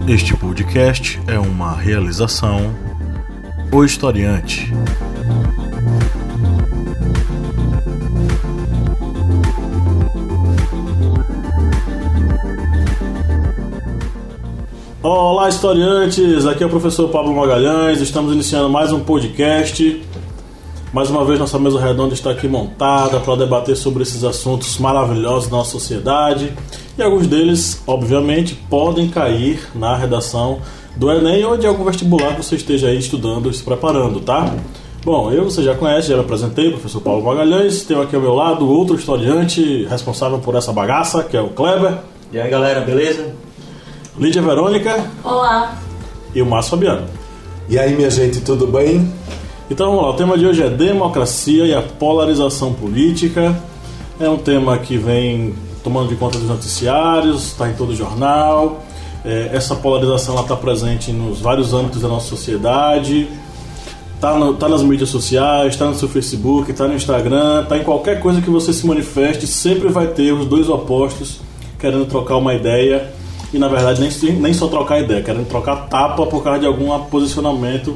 Este podcast é uma realização O Historiante. Olá, historiantes! Aqui é o professor Pablo Magalhães. Estamos iniciando mais um podcast. Mais uma vez nossa mesa redonda está aqui montada para debater sobre esses assuntos maravilhosos da nossa sociedade. E alguns deles, obviamente, podem cair na redação do Enem ou de algum vestibular que você esteja aí estudando e se preparando, tá? Bom, você já conhece, já me apresentei, professor Paulo Magalhães. Tenho aqui ao meu lado outro historiante responsável por essa bagaça, que é o Kleber. E aí, galera, beleza? Lídia Verônica. Olá. E o Márcio Fabiano. E aí, minha gente, tudo bem? Então vamos lá, o tema de hoje é democracia e a polarização política. É um tema que vem tomando de conta dos noticiários, está em todo o jornal. Essa polarização está presente nos vários âmbitos da nossa sociedade. Está nas mídias sociais, está no seu Facebook, está no Instagram, está em qualquer coisa que você se manifeste, sempre vai ter os dois opostos querendo trocar uma ideia. E na verdade nem só trocar ideia, querendo trocar tapa por causa de algum posicionamento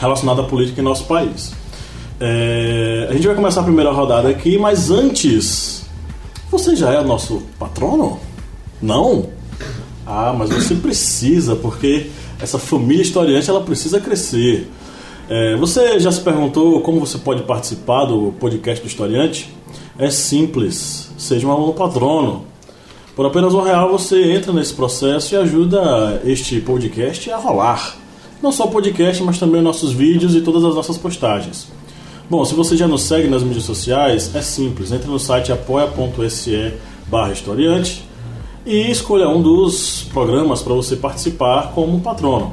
relacionado à política em nosso país. A gente vai começar a primeira rodada aqui, mas antes, você já é o nosso patrono? Não? Ah, mas você precisa, porque essa família historiante ela precisa crescer. Você já se perguntou como você pode participar do podcast do Historiante? É simples, seja um aluno patrono. Por apenas R$1 você entra nesse processo e ajuda este podcast a rolar. Não só o podcast, mas também nossos vídeos e todas as nossas postagens. Bom, se você já nos segue nas mídias sociais, é simples. Entre no site apoia.se/historiante e escolha um dos programas para você participar como patrono.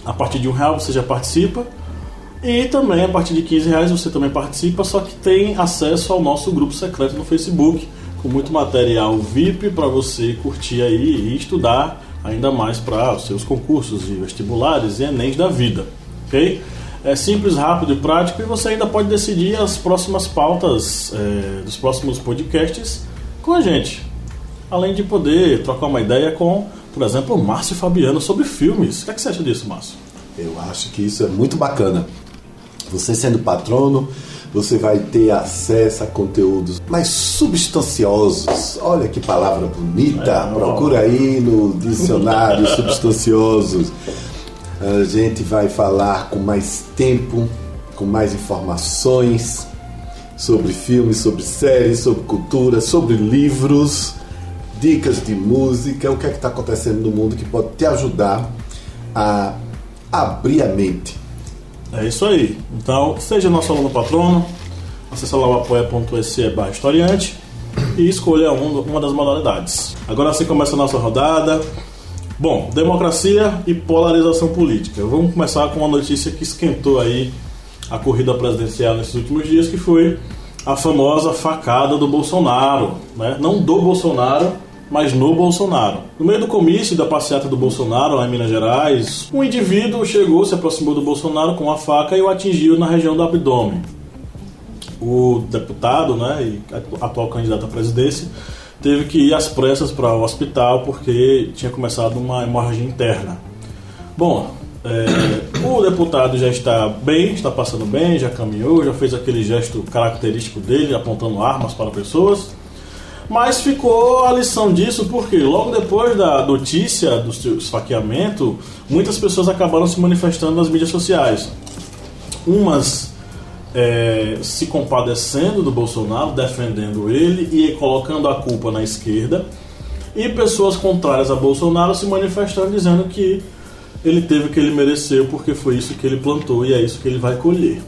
A partir de R$1 você já participa. E também a partir de R$15 você também participa, só que tem acesso ao nosso grupo secreto no Facebook, com muito material VIP para você curtir aí e estudar ainda mais para os seus concursos de vestibulares e Enems da vida, ok? É simples, rápido e prático, e você ainda pode decidir as próximas pautas dos próximos podcasts com a gente. Além de poder trocar uma ideia com, por exemplo, o Márcio Fabiano sobre filmes. O que é que você acha disso, Márcio? Eu acho que isso é muito bacana. Você sendo patrono, você vai ter acesso a conteúdos mais substanciosos. Olha que palavra bonita, procura aí no dicionário substanciosos. A gente vai falar com mais tempo, com mais informações sobre filmes, sobre séries, sobre cultura, sobre livros, dicas de música, o que é que está acontecendo no mundo que pode te ajudar a abrir a mente. É isso aí. Então, seja nosso aluno patrono, acesse lá o apoia.se/historiante e escolha uma das modalidades. Agora sim começa a nossa rodada. Bom, democracia e polarização política. Vamos começar com uma notícia que esquentou aí a corrida presidencial nesses últimos dias, que foi a famosa facada do Bolsonaro, né? Não do Bolsonaro, mas no Bolsonaro. No meio do comício da passeata do Bolsonaro, lá em Minas Gerais, um indivíduo chegou, se aproximou do Bolsonaro com a faca e o atingiu na região do abdômen. O deputado, né, e atual candidato à presidência, teve que ir às pressas para o hospital porque tinha começado uma hemorragia interna. Bom, o deputado já está bem, está passando bem, já caminhou, já fez aquele gesto característico dele, apontando armas para pessoas. Mas ficou a lição disso porque logo depois da notícia do seu esfaqueamento, muitas pessoas acabaram se manifestando nas mídias sociais. Umas se compadecendo do Bolsonaro, defendendo ele e colocando a culpa na esquerda. E pessoas contrárias a Bolsonaro se manifestando, dizendo que ele teve o que ele mereceu porque foi isso que ele plantou e é isso que ele vai colher.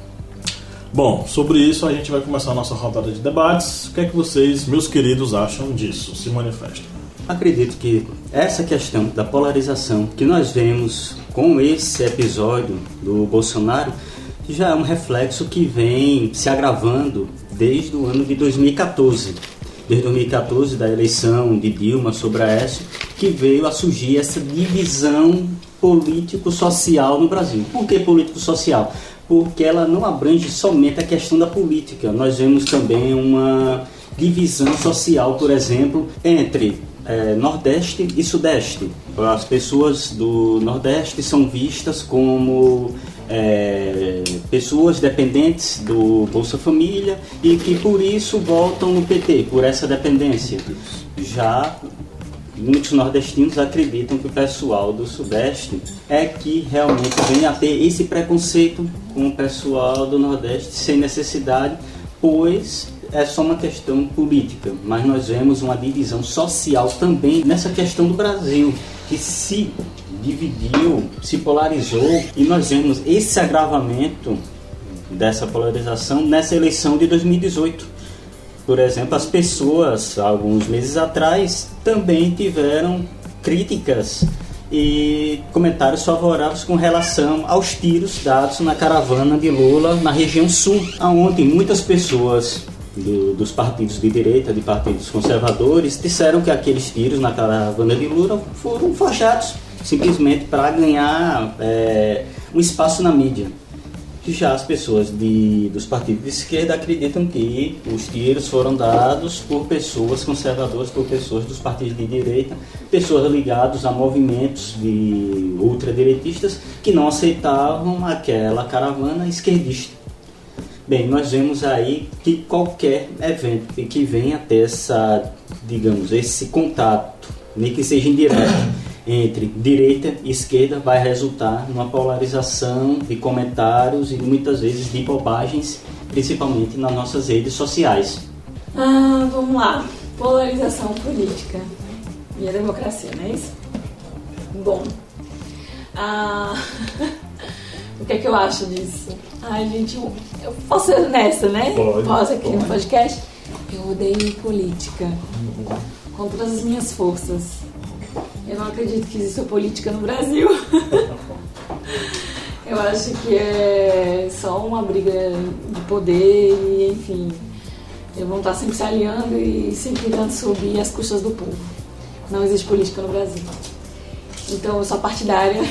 Bom, sobre isso a gente vai começar a nossa rodada de debates. O que é que vocês, meus queridos, acham disso? Se manifestem. Acredito que essa questão da polarização que nós vemos com esse episódio do Bolsonaro já é um reflexo que vem se agravando desde o ano de 2014. Desde 2014, da eleição de Dilma sobre Aécio, que veio a surgir essa divisão político-social no Brasil. Por que político-social? Porque ela não abrange somente a questão da política. Nós vemos também uma divisão social, por exemplo, entre Nordeste e Sudeste. as pessoas do Nordeste são vistas como pessoas dependentes do Bolsa Família e que por isso votam no PT, por essa dependência. Já muitos nordestinos acreditam que o pessoal do Sudeste é que realmente vem a ter esse preconceito com o pessoal do Nordeste sem necessidade, pois é só uma questão política, mas nós vemos uma divisão social também nessa questão do Brasil, que se dividiu, se polarizou, e nós vemos esse agravamento dessa polarização nessa eleição de 2018. Por exemplo, as pessoas, alguns meses atrás, também tiveram críticas e comentários favoráveis com relação aos tiros dados na caravana de Lula na região sul, onde muitas pessoas dos partidos de direita, de partidos conservadores, disseram que aqueles tiros na caravana de Lula foram forjados simplesmente para ganhar um espaço na mídia. Já as pessoas dos partidos de esquerda acreditam que os tiros foram dados por pessoas conservadoras, por pessoas dos partidos de direita, pessoas ligadas a movimentos de ultradireitistas que não aceitavam aquela caravana esquerdista. Bem, nós vemos aí que qualquer evento que venha ter esse contato, nem que seja indireto, entre direita e esquerda, vai resultar numa polarização de comentários e muitas vezes de bobagens, principalmente nas nossas redes sociais. Vamos lá. Polarização política e a democracia, não é isso? Bom, o que é que eu acho disso? Ai, gente, eu posso ser honesta, né? Posso aqui no podcast? Eu odeio política com todas as minhas forças. Eu não acredito que exista política no Brasil. Eu acho que é só uma briga de poder e, enfim, eles vão estar sempre se aliando e sempre tentando subir às custas do povo. Não existe política no Brasil. Então, eu sou partidária.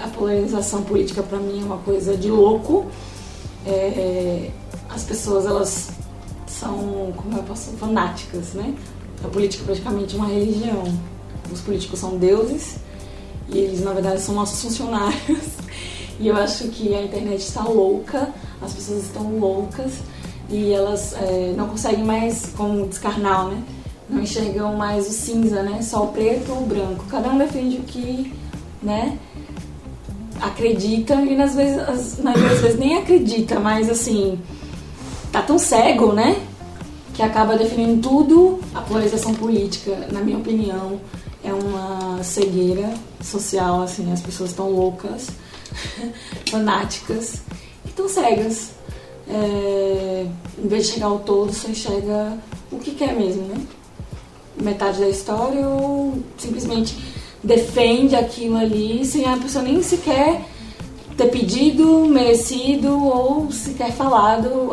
A polarização política, para mim, é uma coisa de louco. As pessoas, elas são, fanáticas, né? A política é praticamente uma religião. Os políticos são deuses e eles, na verdade, são nossos funcionários. E eu acho que a internet está louca, as pessoas estão loucas e elas não conseguem mais, como diz Karnal, né? Não enxergam mais o cinza, né? Só o preto ou o branco. Cada um defende o que, né, acredita e às vezes nem acredita, mas assim, tá tão cego, né? Que acaba definindo tudo. A polarização política, na minha opinião, é uma cegueira social, assim, as pessoas estão loucas, fanáticas e estão cegas. Em vez de chegar ao todo, só enxerga o que quer mesmo, né? Metade da história ou simplesmente defende aquilo ali sem a pessoa nem sequer ter pedido, merecido ou sequer falado,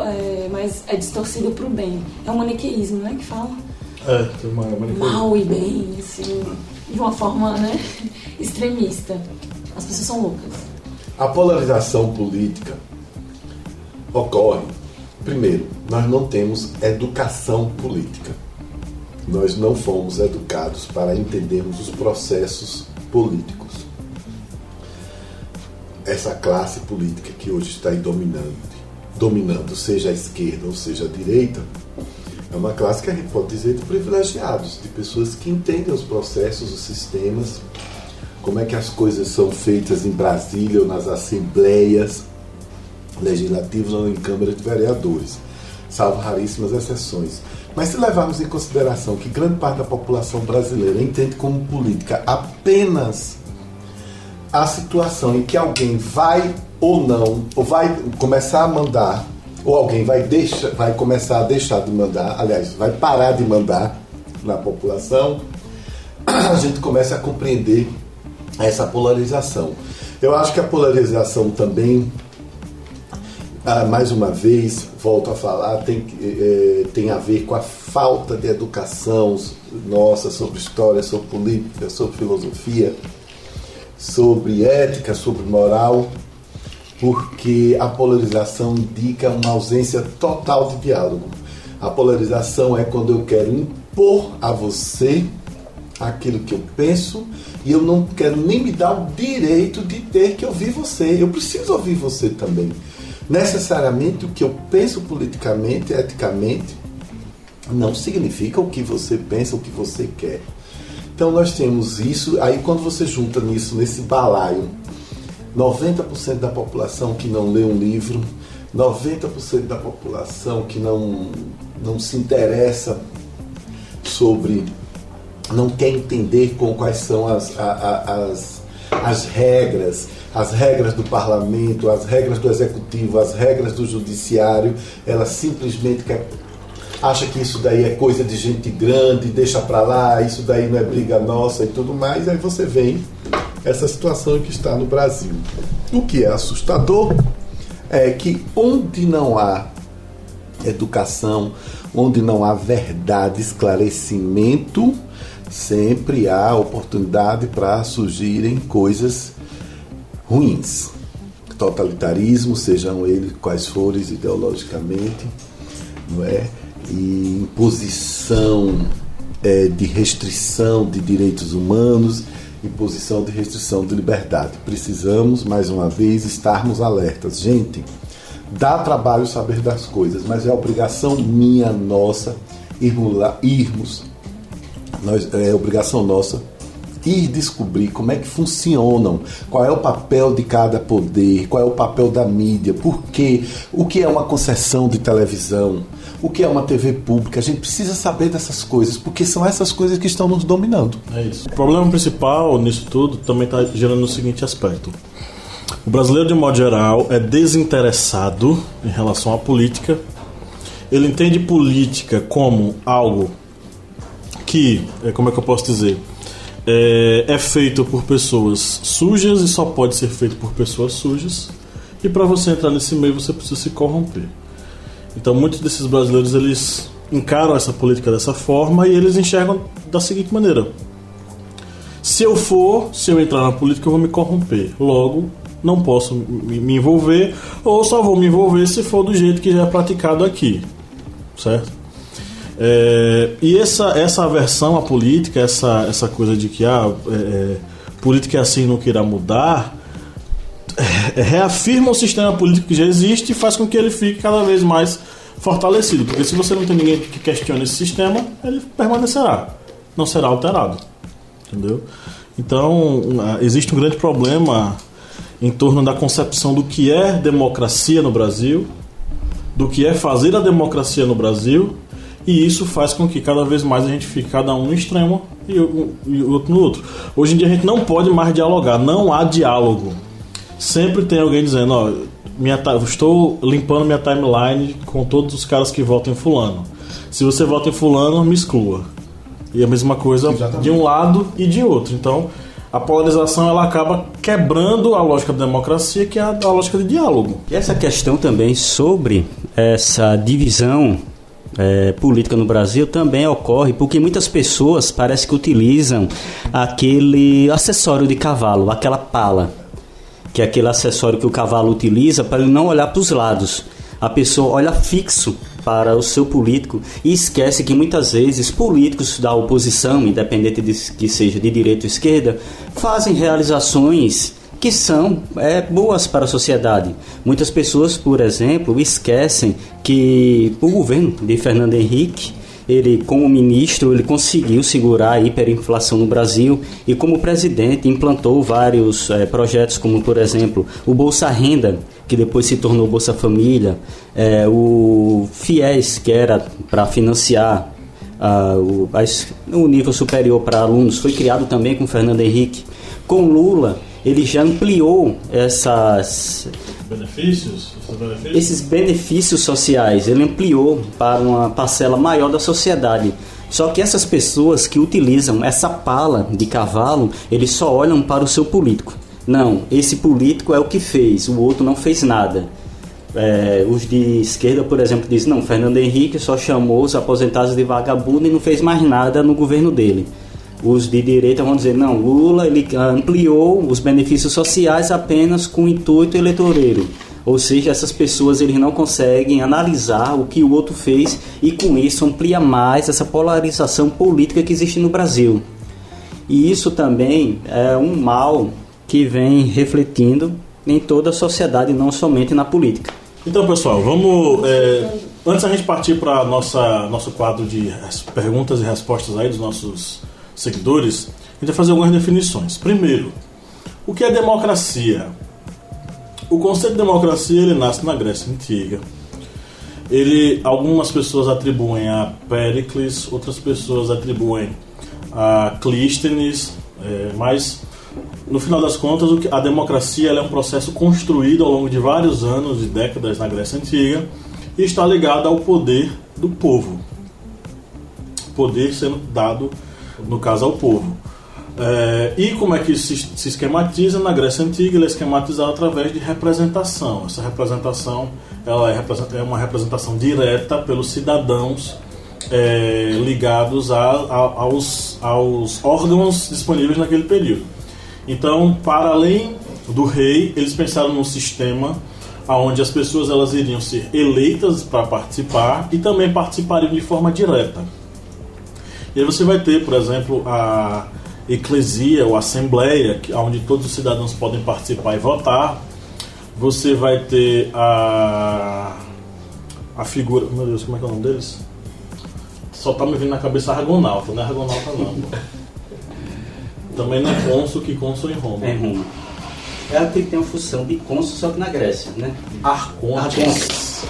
mas é distorcido pro bem. É um maniqueísmo, né, que fala? Tem uma maniqueísmo. Mal e bem, assim, de uma forma, né, extremista. As pessoas são loucas. A polarização política ocorre, primeiro, nós não temos educação política. Nós não fomos educados para entendermos os processos políticos. Essa classe política que hoje está aí dominando, seja a esquerda ou seja a direita, é uma classe que a gente pode dizer de privilegiados, de pessoas que entendem os processos, os sistemas, como é que as coisas são feitas em Brasília ou nas assembleias legislativas ou em câmara de vereadores, salvo raríssimas exceções. Mas se levarmos em consideração que grande parte da população brasileira entende como política apenas a situação em que alguém vai ou não, ou vai começar a mandar, ou alguém vai começar a deixar de mandar, aliás, vai parar de mandar na população, a gente começa a compreender essa polarização. Eu acho que a polarização também, mais uma vez, volto a falar, tem a ver com a falta de educação nossa sobre história, sobre política, sobre filosofia, sobre ética, sobre moral, porque a polarização indica uma ausência total de diálogo. A polarização é quando eu quero impor a você aquilo que eu penso e eu não quero nem me dar o direito de ter que ouvir você. Eu preciso ouvir você também. Necessariamente o que eu penso politicamente, eticamente, não significa o que você pensa, o que você quer. Então nós temos isso, aí quando você junta nisso, nesse balaio, 90% da população que não lê um livro, 90% da população que não se interessa sobre, não quer entender quais são as regras do parlamento, as regras do executivo, as regras do judiciário. Ela simplesmente acha que isso daí é coisa de gente grande, deixa pra lá, isso daí não é briga nossa e tudo mais. Aí você vem essa situação que está no Brasil. O que é assustador é que onde não há educação, onde não há verdade, esclarecimento, sempre há oportunidade para surgirem coisas ruins. Totalitarismo, sejam eles quais forem ideologicamente, não é? E imposição de restrição de direitos humanos, imposição de restrição de liberdade. Precisamos, mais uma vez, estarmos alertas. Gente, dá trabalho saber das coisas, mas é obrigação minha, nossa, é obrigação nossa ir descobrir como é que funcionam, qual é o papel de cada poder, qual é o papel da mídia, por quê, o que é uma concessão de televisão, o que é uma TV pública. A gente precisa saber dessas coisas, porque são essas coisas que estão nos dominando. É isso. O problema principal nisso tudo também está gerando o seguinte aspecto. O brasileiro, de modo geral, é desinteressado em relação à política. Ele entende política como algo que, como é que eu posso dizer, é feito por pessoas sujas e só pode ser feito por pessoas sujas. E para você entrar nesse meio, você precisa se corromper. Então, muitos desses brasileiros, eles encaram essa política dessa forma e eles enxergam da seguinte maneira: se eu entrar na política, eu vou me corromper. Logo, não posso me envolver, ou só vou me envolver se for do jeito que já é praticado aqui, certo? E essa aversão à política, essa coisa de que política é assim, não irá mudar, reafirma o sistema político que já existe e faz com que ele fique cada vez mais fortalecido. Porque se você não tem ninguém que questione esse sistema, ele permanecerá, não será alterado. Entendeu? Então, existe um grande problema em torno da concepção do que é democracia no Brasil, do que é fazer a democracia no Brasil, e isso faz com que cada vez mais a gente fique cada um no extremo e o outro no outro. Hoje em dia a gente não pode mais dialogar, não há diálogo. Sempre tem alguém dizendo: estou limpando minha timeline com todos os caras que votam em fulano. Se você vota em fulano, me exclua. E a mesma coisa de um lado e de outro. Então, a polarização ela acaba quebrando a lógica da democracia, que é a lógica de diálogo. E essa questão também sobre essa divisão política no Brasil também ocorre porque muitas pessoas parece que utilizam aquele acessório de cavalo, aquela pala, que é aquele acessório que o cavalo utiliza para ele não olhar para os lados. A pessoa olha fixo para o seu político e esquece que muitas vezes políticos da oposição, independente de que seja de direita ou esquerda, fazem realizações que são boas para a sociedade. Muitas pessoas, por exemplo, esquecem que o governo de Fernando Henrique, ele, como ministro, ele conseguiu segurar a hiperinflação no Brasil e como presidente implantou vários projetos, como por exemplo o Bolsa Renda, que depois se tornou Bolsa Família, o FIES, que era para financiar o nível superior para alunos, foi criado também com Fernando Henrique. Com Lula, ele já ampliou esses benefícios sociais, ele ampliou para uma parcela maior da sociedade. Só que essas pessoas que utilizam essa pala de cavalo, eles só olham para o seu político. Não, esse político é o que fez, o outro não fez nada. Os de esquerda, por exemplo, dizem: não, Fernando Henrique só chamou os aposentados de vagabundo e não fez mais nada no governo dele. Os de direita vão dizer: não, Lula ele ampliou os benefícios sociais apenas com intuito eleitoreiro. Ou seja, essas pessoas eles não conseguem analisar o que o outro fez e com isso amplia mais essa polarização política que existe no Brasil. E isso também é um mal que vem refletindo em toda a sociedade, não somente na política. Então, pessoal, vamos... antes da gente partir para nosso quadro de perguntas e respostas aí dos nossos seguidores, a gente vai fazer algumas definições. Primeiro, o que é democracia? O conceito de democracia ele nasce na Grécia Antiga. Algumas pessoas atribuem a Péricles, outras pessoas atribuem a Clístenes, mas no final das contas a democracia ela é um processo construído ao longo de vários anos, de décadas na Grécia Antiga, e está ligado ao poder do povo. Poder sendo dado, no caso, ao povo. E como é que se esquematiza? Na Grécia Antiga ele é esquematizado através de representação. Essa representação ela é uma representação direta pelos cidadãos ligados aos órgãos disponíveis naquele período. Então, para além do rei, eles pensaram num sistema onde as pessoas elas iriam ser eleitas para participar e também participariam de forma direta. E aí você vai ter, por exemplo, a eclesia ou assembleia, onde todos os cidadãos podem participar e votar. Você vai ter a figura... Meu Deus, como é que é o nome deles? Só tá me vindo na cabeça Argonauta, não é Argonauta não. Também não é cônsul, que cônsul em Roma. É Roma. Ela tem uma função de cônsul, só que na Grécia, né? Arcontes.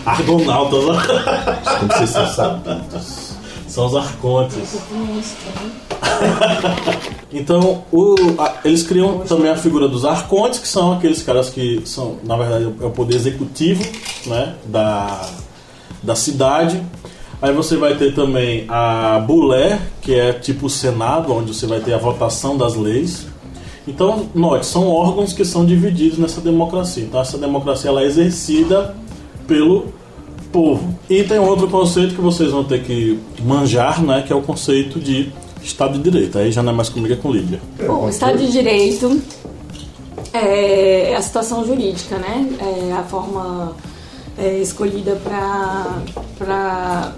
Argonautas. Como vocês são sabidos. São os arcontes. Então, eles criam também a figura dos arcontes, que são aqueles caras que são, na verdade, é o poder executivo, né, da cidade. Aí você vai ter também a bulé, que é tipo o Senado, onde você vai ter a votação das leis. Então, note, são órgãos que são divididos nessa democracia. Então, essa democracia ela é exercida pelo povo. E tem outro conceito que vocês vão ter que manjar, né, que é o conceito de Estado de Direito. Aí já não é mais comigo, é com Lídia. Bom, o Estado de Direito é a situação jurídica, né? É a forma escolhida para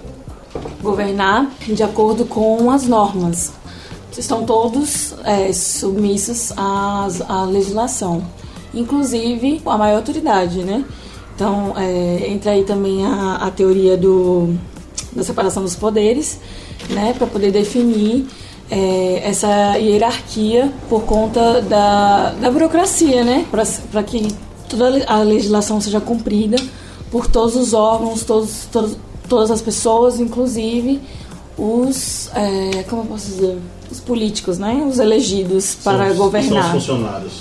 governar de acordo com as normas. Estão todos submissos à legislação, inclusive a maior autoridade, né? Então, entra aí também a teoria da separação dos poderes, né, para poder definir essa hierarquia por conta da burocracia, né, para que toda a legislação seja cumprida por todos os órgãos, todas as pessoas, inclusive os, como eu posso dizer, os políticos, né, os elegidos para governar. São os funcionários.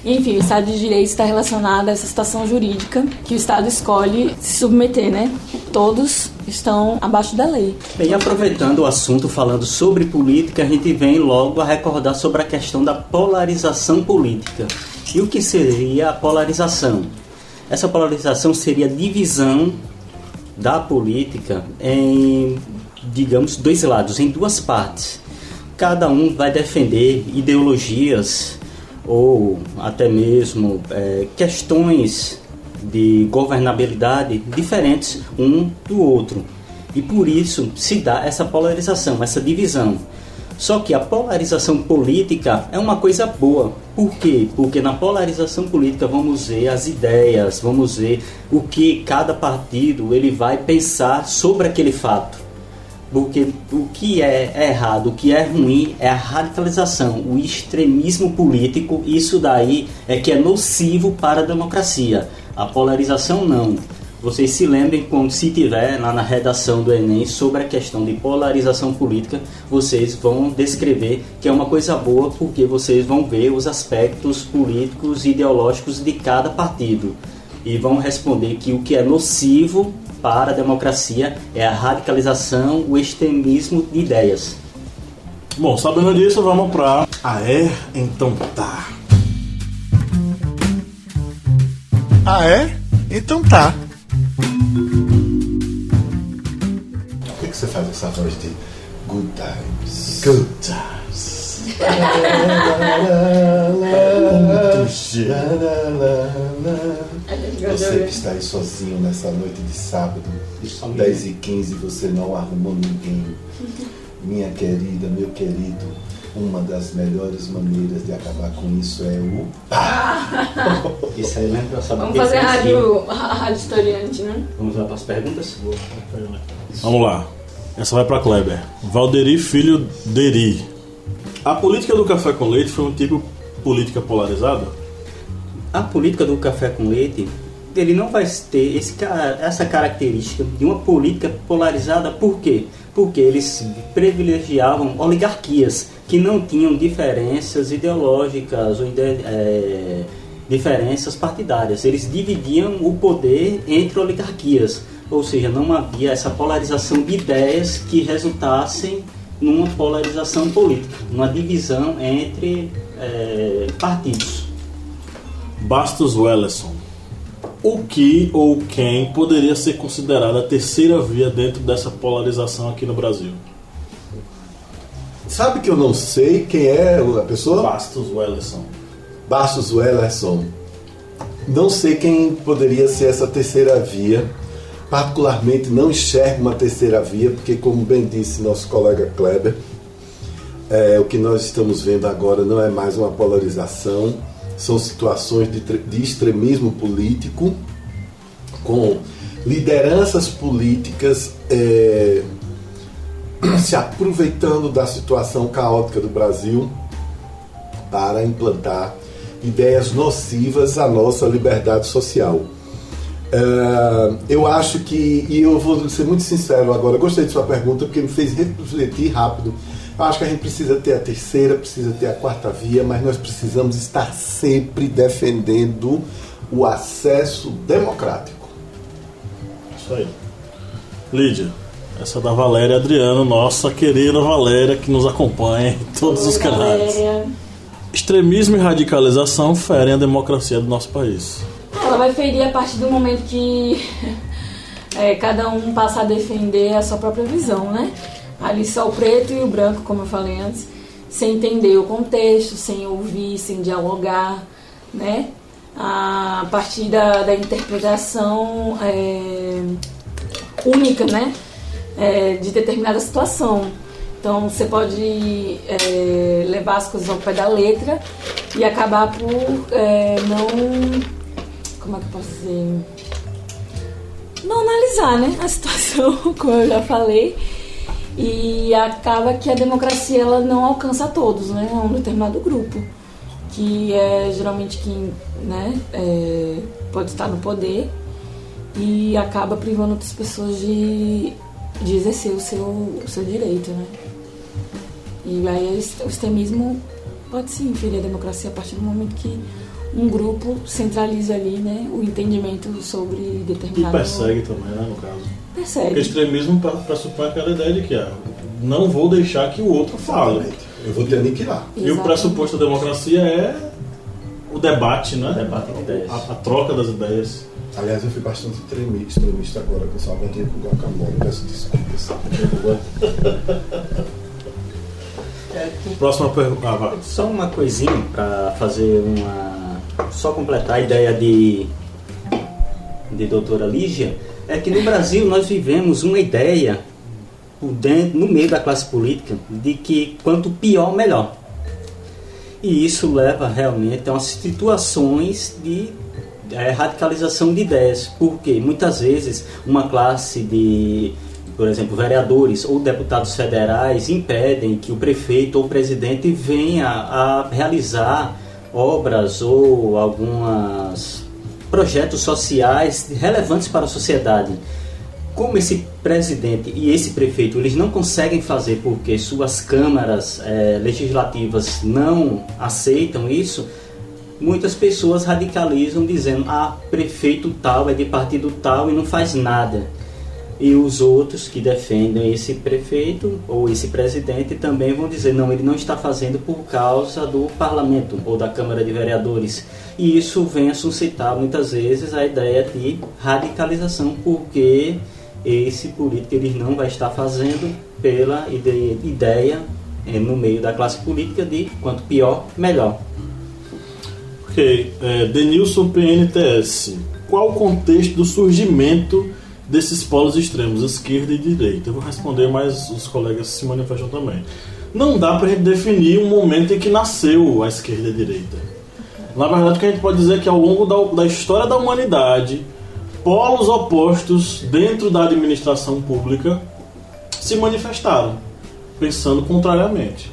Enfim, o Estado de Direito está relacionado a essa situação jurídica que o Estado escolhe se submeter, né? Todos estão abaixo da lei. Bem, aproveitando o assunto, falando sobre política, a gente vem logo a recordar sobre a questão da polarização política. E o que seria a polarização? Essa polarização seria a divisão da política em, digamos, dois lados, em duas partes. Cada um vai defender ideologias ou até mesmo questões de governabilidade diferentes um do outro. E por isso se dá essa polarização, essa divisão. Só que a polarização política é uma coisa boa. Por quê? Porque na polarização política vamos ver as ideias, vamos ver o que cada partido ele vai pensar sobre aquele fato. Porque o que é errado, o que é ruim é a radicalização, o extremismo político. Isso daí é que é nocivo para a democracia. A polarização não. Vocês se lembrem quando se tiver lá na redação do Enem sobre a questão de polarização política, vocês vão descrever que é uma coisa boa porque vocês vão ver os aspectos políticos e ideológicos de cada partido. E vão responder que o que é nocivo para a democracia é a radicalização, o extremismo de ideias. Bom, sabendo disso, vamos para então tá. Então tá. Por que você faz essa voz de good times? Good times. Você que está aí sozinho nessa noite de sábado, 10h15, você não arrumou ninguém. Minha querida, meu querido, uma das melhores maneiras de acabar com isso é o Isso aí lembra só. Vamos fazer a rádio historiante, né? Vamos lá para as perguntas? Vamos lá. Essa vai para Kleber. Valderi Filho Deri. A política do café com leite foi um tipo de política polarizada? A política do café com leite, ele não vai ter essa característica de uma política polarizada. Por quê? Porque eles privilegiavam oligarquias que não tinham diferenças ideológicas ou diferenças partidárias. Eles dividiam o poder entre oligarquias, ou seja, não havia essa polarização de ideias que resultassem numa polarização política, numa divisão entre partidos. Bastos Welleson. O que ou quem poderia ser considerada a terceira via dentro dessa polarização aqui no Brasil? Sabe que eu não sei quem é a pessoa? Bastos Welleson. Bastos Welleson. Não sei quem poderia ser essa terceira via. Particularmente não enxergo uma terceira via, porque, como bem disse nosso colega Kleber, o que nós estamos vendo agora não é mais uma polarização, são situações de extremismo político, com lideranças políticas se aproveitando da situação caótica do Brasil para implantar ideias nocivas à nossa liberdade social. Eu acho que, e eu vou ser muito sincero agora, gostei de sua pergunta porque me fez refletir rápido. Eu acho que a gente precisa ter a terceira, precisa ter a quarta via, mas nós precisamos estar sempre defendendo o acesso democrático. Isso aí. Lídia, essa da Valéria Adriano, nossa querida Valéria, que nos acompanha em todos os canais. Valéria. Extremismo e radicalização ferem a democracia do nosso país. Ela vai ferir a partir do momento que cada um passa a defender a sua própria visão, né? Ali só o preto e o branco, como eu falei antes, sem entender o contexto, sem ouvir, sem dialogar, né? A partir da interpretação única, né? De determinada situação. Então você pode levar as coisas ao pé da letra e acabar por não... Como é que eu posso dizer? Não analisar, né, a situação, como eu já falei, e acaba que a democracia ela não alcança a todos, né, a um determinado grupo, que é geralmente quem, né, pode estar no poder e acaba privando outras pessoas de exercer o seu direito, né. E aí o extremismo pode sim ferir a democracia a partir do momento que um grupo centraliza ali, né, o entendimento sobre determinado... E persegue também, né, no caso. Persegue. Porque extremismo pressupõe aquela ideia de que não vou deixar que o outro fale. Eu vou te aniquilar. E o pressuposto da democracia é o debate, né? O debate de ideias. A troca das ideias. Aliás, eu fui bastante extremista agora com salgadinho com guacamole. Peço desculpas. Próxima pergunta. Vai. Só uma coisinha para fazer só completar a ideia de doutora Lígia, é que no Brasil nós vivemos uma ideia no meio da classe política de que quanto pior, melhor. E isso leva realmente a umas situações de radicalização de ideias, porque muitas vezes uma classe de, por exemplo, vereadores ou deputados federais impedem que o prefeito ou o presidente venha a realizar obras ou alguns projetos sociais relevantes para a sociedade. Como esse presidente e esse prefeito eles não conseguem fazer porque suas câmaras legislativas não aceitam isso, muitas pessoas radicalizam dizendo prefeito tal é de partido tal e não faz nada. E os outros que defendem esse prefeito ou esse presidente também vão dizer, não, ele não está fazendo por causa do parlamento ou da Câmara de Vereadores. E isso vem a suscitar muitas vezes a ideia de radicalização, porque esse político ele não vai estar fazendo pela ideia no meio da classe política de quanto pior, melhor. Ok, Denilson PNTS. Qual o contexto do surgimento desses polos extremos, esquerda e direita? Eu vou responder, mas os colegas se manifestam também. Não dá para a gente definir um momento em que nasceu a esquerda e a direita. Na verdade, o que a gente pode dizer é que ao longo da história da humanidade, polos opostos dentro da administração pública se manifestaram, pensando contrariamente.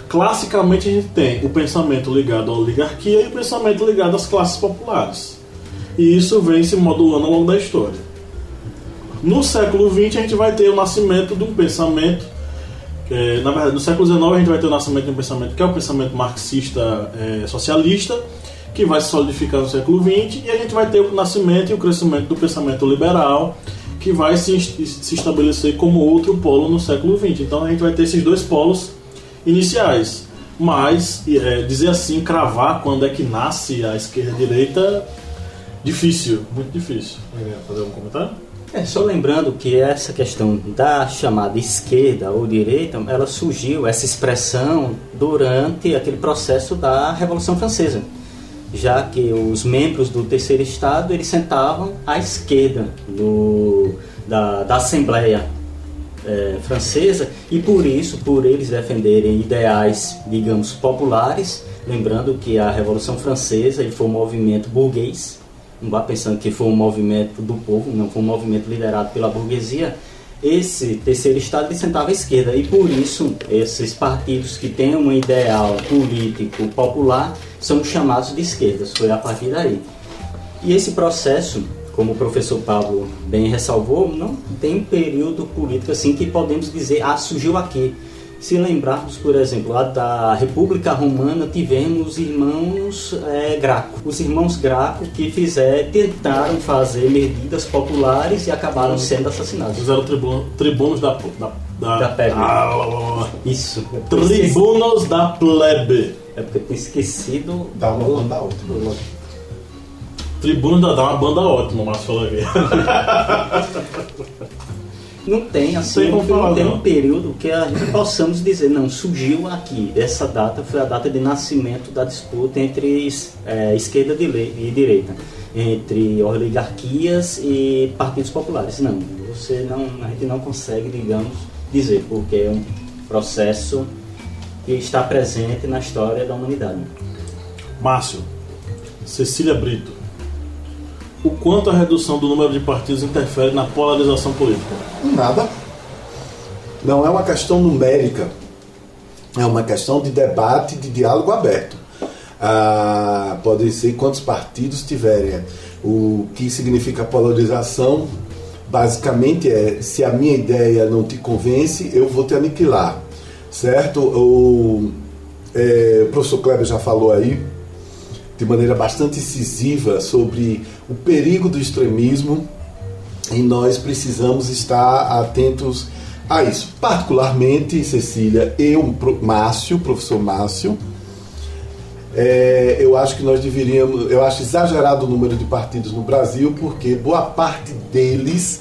Classicamente, a gente tem o pensamento ligado à oligarquia e o pensamento ligado às classes populares. E isso vem se modulando ao longo da história. No século XX, a gente vai ter o nascimento de um pensamento, na verdade, no século XIX, a gente vai ter o nascimento de um pensamento que é o pensamento marxista socialista, que vai se solidificar no século XX, e a gente vai ter o nascimento e o crescimento do pensamento liberal, que vai se estabelecer como outro polo no século XX. Então a gente vai ter esses dois polos iniciais. Mas, dizer assim, cravar quando é que nasce a esquerda e a direita, difícil, muito difícil. Quer fazer algum comentário? Só lembrando que essa questão da chamada esquerda ou direita, ela surgiu, essa expressão, durante aquele processo da Revolução Francesa, já que os membros do Terceiro Estado, eles sentavam à esquerda da Assembleia Francesa, e por isso, por eles defenderem ideais, digamos, populares, lembrando que a Revolução Francesa foi um movimento burguês, não vá pensando que foi um movimento do povo, não, foi um movimento liderado pela burguesia. Esse Terceiro Estado ele sentava à esquerda, e por isso esses partidos que têm um ideal político popular são chamados de esquerdas. Foi a partir daí. E esse processo, como o professor Pablo bem ressalvou, não tem um período político assim que podemos dizer, surgiu aqui. Se lembrarmos, por exemplo, lá da República Romana, tivemos os irmãos Graco. Os irmãos Graco que tentaram fazer medidas populares e acabaram sendo assassinados. Eles eram tribunos da plebe. Isso. Tribunos da plebe. É porque eu tinha esquecido. Dá uma banda ótima. Tribunos dá uma banda ótima, o Márcio falou aqui. Não tem assim, não tem um período que a gente possamos dizer, não, surgiu aqui. Essa data foi a data de nascimento da disputa entre esquerda e direita, entre oligarquias e partidos populares. Não, a gente não consegue, digamos, dizer, porque é um processo que está presente na história da humanidade. Márcio, Cecília Brito, o quanto a redução do número de partidos interfere na polarização política? Nada. Não é uma questão numérica. É uma questão de debate, de diálogo aberto. Podem ser quantos partidos tiverem. O que significa polarização, basicamente, se a minha ideia não te convence, eu vou te aniquilar. Certo? O professor Kleber já falou aí, de maneira bastante incisiva, sobre o perigo do extremismo, e nós precisamos estar atentos a isso. Particularmente, Cecília, professor Márcio, eu acho que nós deveríamos, eu acho exagerado o número de partidos no Brasil, porque boa parte deles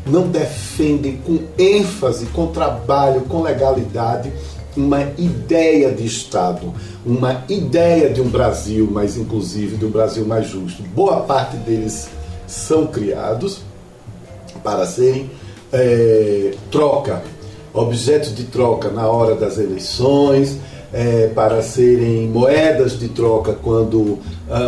não defendem com ênfase, com trabalho, com legalidade, uma ideia de Estado, uma ideia de um Brasil mais inclusivo, de um Brasil mais justo. Boa parte deles são criados para serem objetos de troca na hora das eleições, para serem moedas de troca quando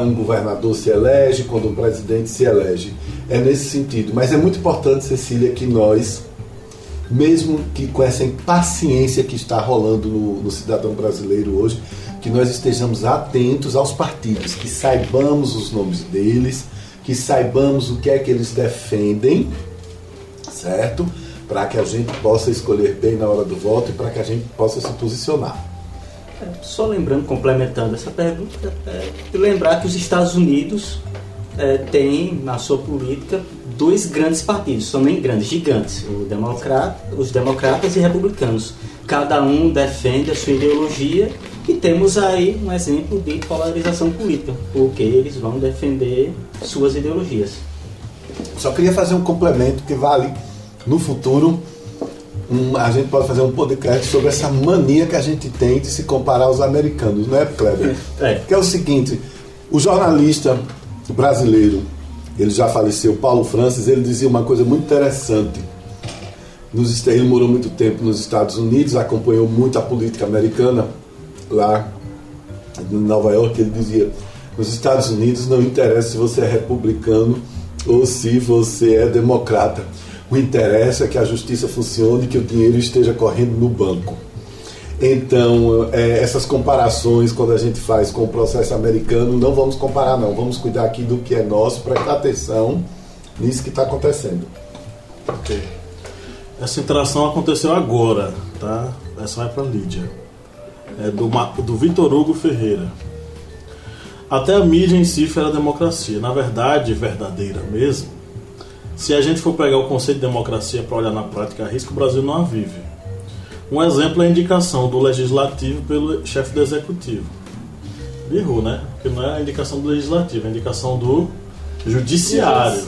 um governador se elege, quando um presidente se elege. É nesse sentido. Mas é muito importante, Cecília, que nós, mesmo que com essa impaciência que está rolando no cidadão brasileiro hoje, que nós estejamos atentos aos partidos, que saibamos os nomes deles, que saibamos o que é que eles defendem, certo? Para que a gente possa escolher bem na hora do voto e para que a gente possa se posicionar. Só lembrando, complementando essa pergunta, lembrar que os Estados Unidos têm na sua política dois grandes partidos, são nem grandes, gigantes, os democratas e republicanos. Cada um defende a sua ideologia, e temos aí um exemplo de polarização política, porque eles vão defender suas ideologias. Só queria fazer um complemento que vale no futuro. A gente pode fazer um podcast sobre essa mania que a gente tem de se comparar aos americanos, não é, Kleber? Que é o seguinte: o jornalista brasileiro ele já faleceu, Paulo Francis, ele dizia uma coisa muito interessante. Ele morou muito tempo nos Estados Unidos, acompanhou muito a política americana lá em Nova York. Ele dizia: nos Estados Unidos não interessa se você é republicano ou se você é democrata. O interesse é que a justiça funcione e que o dinheiro esteja correndo no banco. Então, essas comparações, quando a gente faz com o processo americano, não vamos comparar, não. Vamos cuidar aqui do que é nosso, prestar atenção nisso que está acontecendo. Ok. Essa interação aconteceu agora, tá? Essa vai para Lídia. É do Vitor Hugo Ferreira. Até a mídia em si fera a democracia. Na verdade, verdadeira mesmo, se a gente for pegar o conceito de democracia para olhar na prática a risco, o Brasil não a vive. Um exemplo é a indicação do legislativo pelo chefe do executivo. Errou, né? Porque não é a indicação do legislativo, é a indicação do judiciário.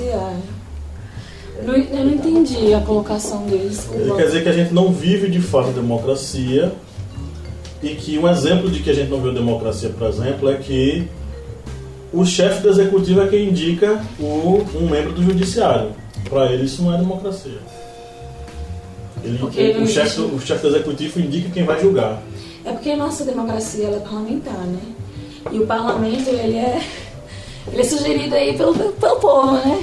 Eu não entendi a colocação deles. Ele quer dizer que a gente não vive de fato a democracia e que um exemplo de que a gente não vive a democracia, por exemplo, é que o chefe do executivo é quem indica um membro do judiciário. Para ele isso não é democracia. O chefe do executivo indica quem vai julgar. É porque a nossa democracia ela é parlamentar, né? E o parlamento ele é sugerido aí pelo povo, né?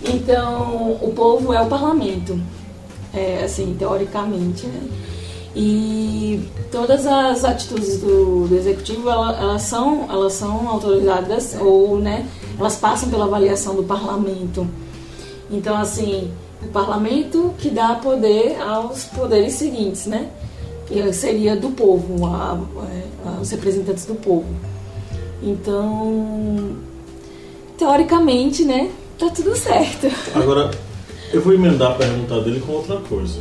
Então o povo é o parlamento, assim, teoricamente, né? E todas as atitudes do executivo elas são autorizadas ou, né? Elas passam pela avaliação do parlamento. Então, assim, o parlamento que dá poder aos poderes seguintes, né? Que seria do povo, os representantes do povo. Então, teoricamente, né? Tá tudo certo. Agora, eu vou emendar a pergunta dele com outra coisa.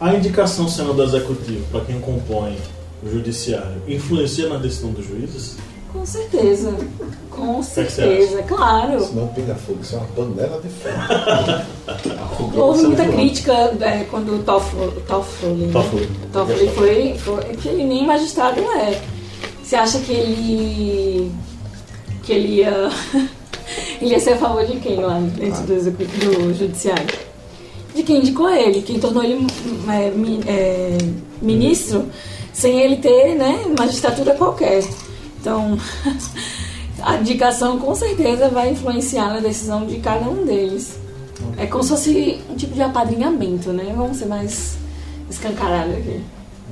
A indicação sendo do executivo para quem compõe o judiciário influencia na decisão dos juízes? Com certeza. Com certeza, claro. Isso não pinga fogo, isso é uma panela de fogo. Houve muita crítica quando o Toffoli foi que ele nem magistrado é. Você acha que ele ia ele ia ser a favor de quem lá dentro do judiciário? De quem indicou ele, quem tornou ele ministro sem ele ter, né, magistratura qualquer. Então, a indicação com certeza vai influenciar na decisão de cada um deles. É como se fosse um tipo de apadrinhamento, né? Vamos ser mais escancarados aqui.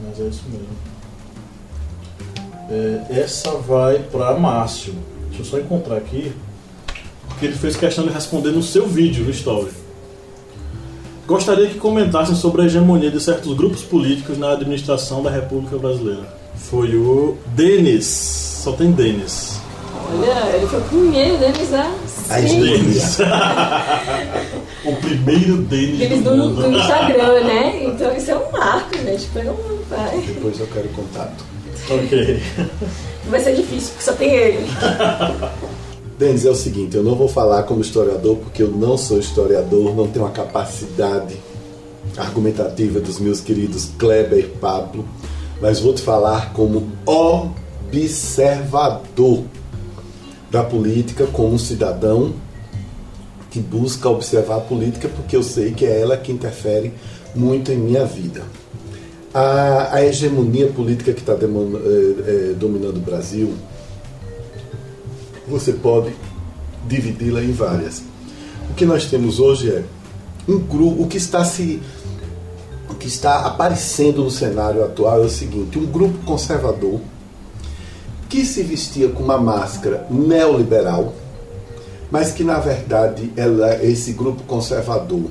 Mas é isso mesmo. Essa vai para Márcio. Deixa eu só encontrar aqui, porque ele fez questão de responder no seu vídeo, no Story. Gostaria que comentassem sobre a hegemonia de certos grupos políticos na administração da República Brasileira. Foi o Denis. Só tem Denis. Olha, ele foi o primeiro Denis Denis. O primeiro Denis do Instagram, né? Então isso é um marco, gente. Vai. Depois eu quero contato. Ok. Vai ser difícil, porque só tem ele. Denis, é o seguinte, eu não vou falar como historiador, porque eu não sou historiador, não tenho a capacidade argumentativa dos meus queridos Kleber e Pablo, mas vou te falar como observador da política, como um cidadão que busca observar a política, porque eu sei que é ela que interfere muito em minha vida. A hegemonia política que está dominando o Brasil, você pode dividi-la em várias. O que nós temos hoje é um grupo, o que está aparecendo no cenário atual é o seguinte: um grupo conservador que se vestia com uma máscara neoliberal, mas que na verdade esse grupo conservador,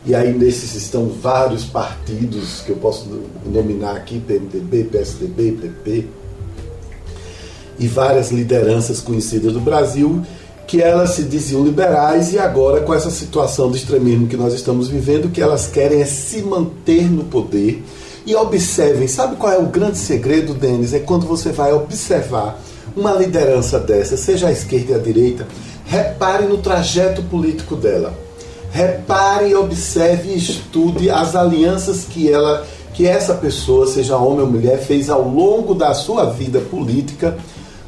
e aí nesses estão vários partidos que eu posso nominar aqui, PMDB, PSDB, PP, e várias lideranças conhecidas do Brasil, que elas se diziam liberais, e agora com essa situação de extremismo que nós estamos vivendo, que elas querem é se manter no poder. E observem, sabe qual é o grande segredo, Denis? É quando você vai observar uma liderança dessa, seja a esquerda e a direita, repare no trajeto político dela. Repare, observe e estude as alianças que essa pessoa, seja homem ou mulher, fez ao longo da sua vida política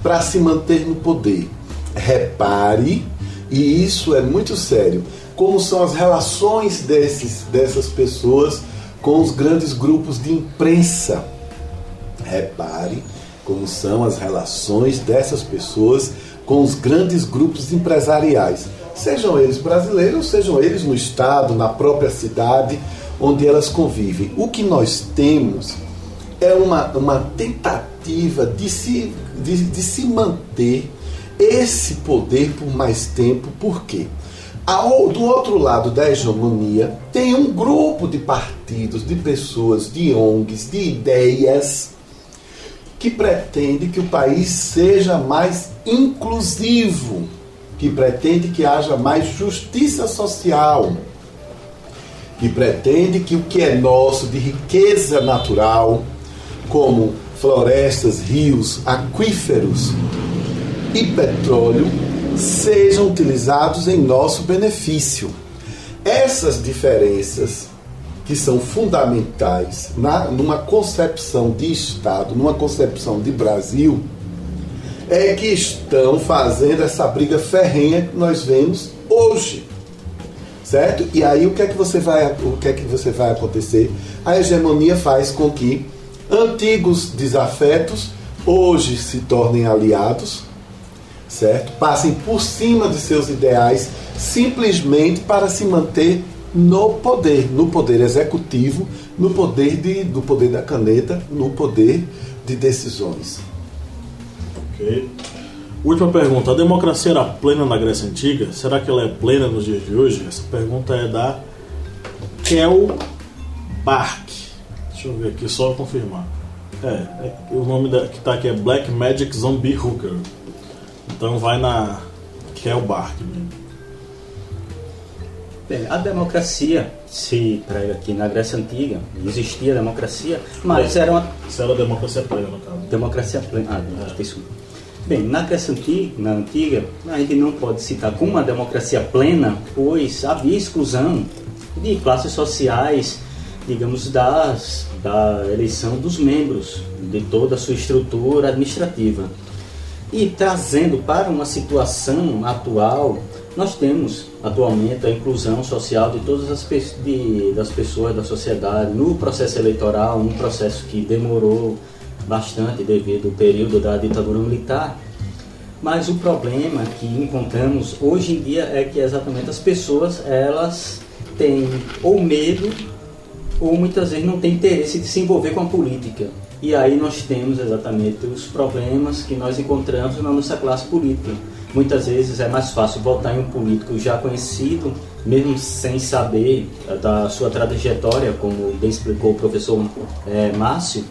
para se manter no poder. Repare E isso é muito sério. Como são as relações dessas pessoas com os grandes grupos de imprensa. Repare como são as relações dessas pessoas com os grandes grupos empresariais. Sejam eles brasileiros, sejam eles no estado, na própria cidade onde elas convivem. O que nós temos é uma tentativa de se manter esse poder por mais tempo. Por quê? Do outro lado da hegemonia, tem um grupo de partidos, de pessoas, de ONGs, de ideias, que pretende que o país seja mais inclusivo, que pretende que haja mais justiça social, que pretende que o que é nosso de riqueza natural, como florestas, rios, aquíferos e petróleo, sejam utilizados em nosso benefício. Essas diferenças, que são fundamentais numa concepção de Estado, numa concepção de Brasil, é que estão fazendo essa briga ferrenha que nós vemos hoje. Certo? E aí o que é que vai acontecer? A hegemonia faz com que antigos desafetos hoje se tornem aliados, certo? Passem por cima de seus ideais simplesmente para se manter no poder executivo, no poder da caneta, no poder de decisões. Ok. Última pergunta. A democracia era plena na Grécia Antiga? Será que ela é plena nos dias de hoje? Essa pergunta é da Kel Bark. Deixa eu ver aqui, só confirmar. O nome que está aqui é Black Magic Zombie Hooker. Então vai na Kel Bark mesmo. Bem, a democracia se prega aqui na Grécia Antiga, existia a democracia, mas era uma... Isso era a democracia plena, no caso. Democracia plena, isso. Bem, na Grécia Antiga, a gente não pode citar como uma democracia plena, pois havia exclusão de classes sociais, digamos, da eleição dos membros, de toda a sua estrutura administrativa. E trazendo para uma situação atual, nós temos atualmente a inclusão social de todas das pessoas da sociedade no processo eleitoral, um processo que demorou bastante devido ao período da ditadura militar. Mas o problema que encontramos hoje em dia é que exatamente as pessoas, elas têm ou medo ou muitas vezes não têm interesse de se envolver com a política. E aí nós temos exatamente os problemas que nós encontramos na nossa classe política. Muitas vezes é mais fácil votar em um político já conhecido, mesmo sem saber da sua trajetória, como bem explicou o professor Márcio.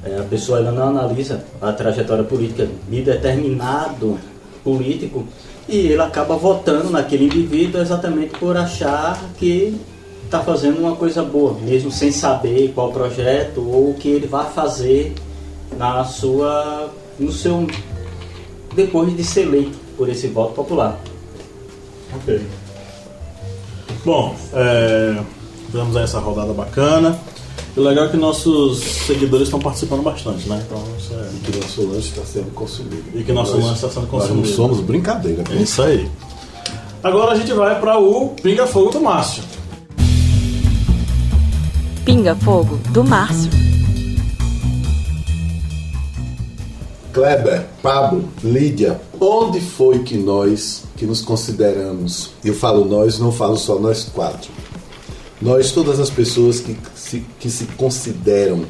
A pessoa ela não analisa a trajetória política de determinado político e ele acaba votando naquele indivíduo exatamente por achar que está fazendo uma coisa boa, mesmo sem saber qual projeto ou o que ele vai fazer depois de ser eleito por esse voto popular. Ok. Bom, tivemos aí essa rodada bacana. O legal é que nossos seguidores estão participando bastante, né? Então, isso é... E que nosso lanche está sendo consumido. E que nosso lanche está sendo consumido. Nós não somos brincadeira. É isso aí. Agora a gente vai para o Pinga Fogo do Márcio. Pinga Fogo do Márcio. Kleber, Pablo, Lídia, onde foi que nós, que nos consideramos, eu falo nós, não falo só nós quatro, nós, todas as pessoas que se consideram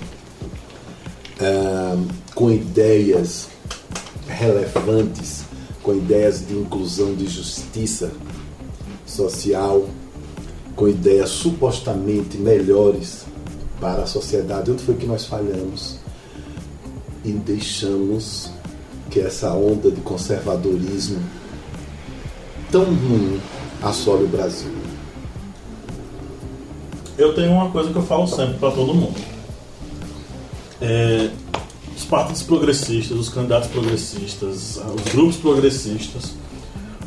com ideias relevantes, com ideias de inclusão, de justiça social, com ideias supostamente melhores para a sociedade, onde foi que nós falhamos e deixamos que essa onda de conservadorismo tão ruim assole o Brasil? Eu tenho uma coisa que eu falo sempre para todo mundo. Os partidos progressistas, os candidatos progressistas, os grupos progressistas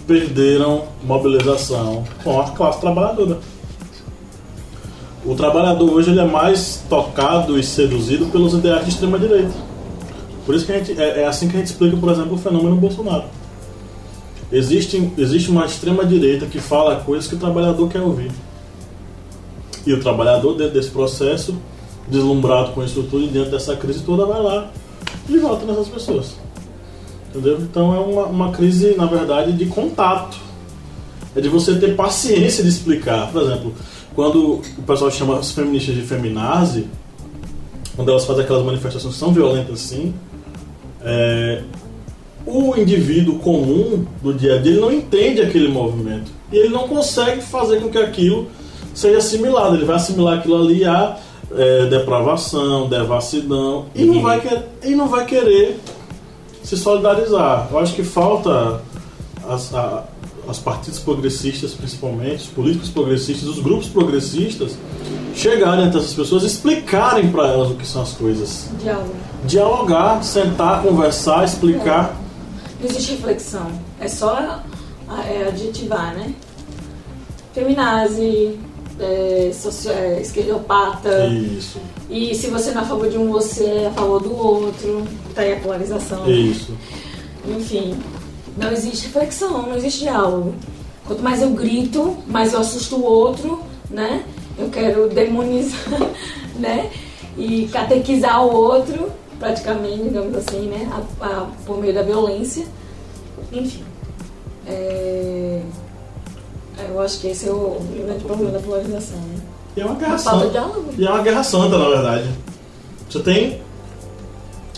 perderam mobilização com a classe trabalhadora. O trabalhador hoje ele é mais tocado e seduzido pelos ideais de extrema-direita. Por isso que é assim que a gente explica, por exemplo, o fenômeno Bolsonaro. existe uma extrema-direita que fala coisas que o trabalhador quer ouvir. E o trabalhador, dentro desse processo, deslumbrado com isso tudo e diante dessa crise toda, vai lá e vota nessas pessoas. Entendeu? Então é uma crise, na verdade, de contato. É de você ter paciência de explicar. Por exemplo, quando o pessoal chama as feministas de feminazi, quando elas fazem aquelas manifestações que são violentas assim, o indivíduo comum do dia a dia, ele não entende aquele movimento. E ele não consegue fazer com que aquilo seja assimilado. Ele vai assimilar aquilo ali a depravação, devassidão, e não vai querer se solidarizar. Eu acho que falta as partidos progressistas, principalmente, os políticos progressistas, os grupos progressistas, chegarem até essas pessoas e explicarem para elas o que são as coisas. Dialogar, sentar, conversar, explicar. Não existe reflexão. É só adjetivar, né? Feminazi, esquerdopata. Isso. E se você não é a favor de um, você é a favor do outro. Tá aí a polarização. Isso. Enfim, não existe reflexão, não existe diálogo. Quanto mais eu grito, mais eu assusto o outro, né? Eu quero demonizar, né? E catequizar o outro, praticamente, digamos assim, né? Por meio da violência. Enfim. Eu acho que esse é o grande problema da polarização, né? E é uma guerra falta santa. de diálogo. E é uma guerra santa, na verdade. Você tem...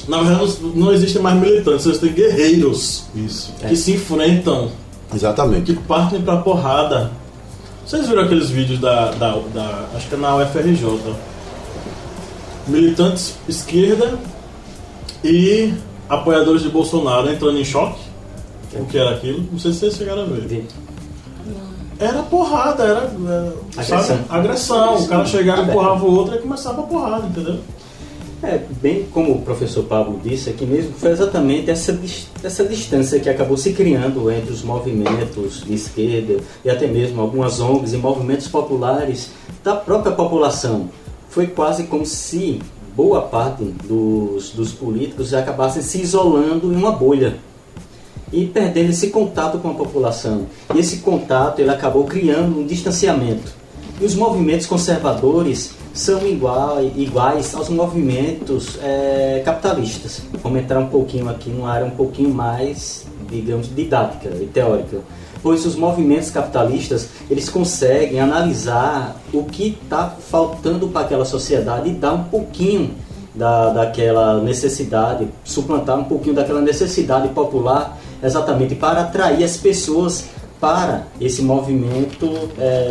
Na verdade, não existem mais militantes, você tem guerreiros. Isso. Que se enfrentam. Exatamente. Que partem pra porrada. Vocês viram aqueles vídeos da acho que é na UFRJ. Militantes esquerda e apoiadores de Bolsonaro entrando em choque. O que era aquilo? Não sei se vocês chegaram a ver. Era porrada, era agressão. O cara chegava e empurrava o outro e começava a porrada, entendeu? Bem como o professor Pablo disse aqui mesmo, foi exatamente essa distância que acabou se criando entre os movimentos de esquerda e até mesmo algumas ONGs e movimentos populares da própria população. Foi quase como se boa parte dos políticos acabassem se isolando em uma bolha e perdendo esse contato com a população. E esse contato ele acabou criando um distanciamento. E os movimentos conservadores são iguais aos movimentos capitalistas. Vamos entrar um pouquinho aqui numa área um pouquinho mais, digamos, didática e teórica. Pois os movimentos capitalistas, eles conseguem analisar o que está faltando para aquela sociedade e dar um pouquinho daquela necessidade, suplantar um pouquinho daquela necessidade popular, exatamente para atrair as pessoas para esse movimento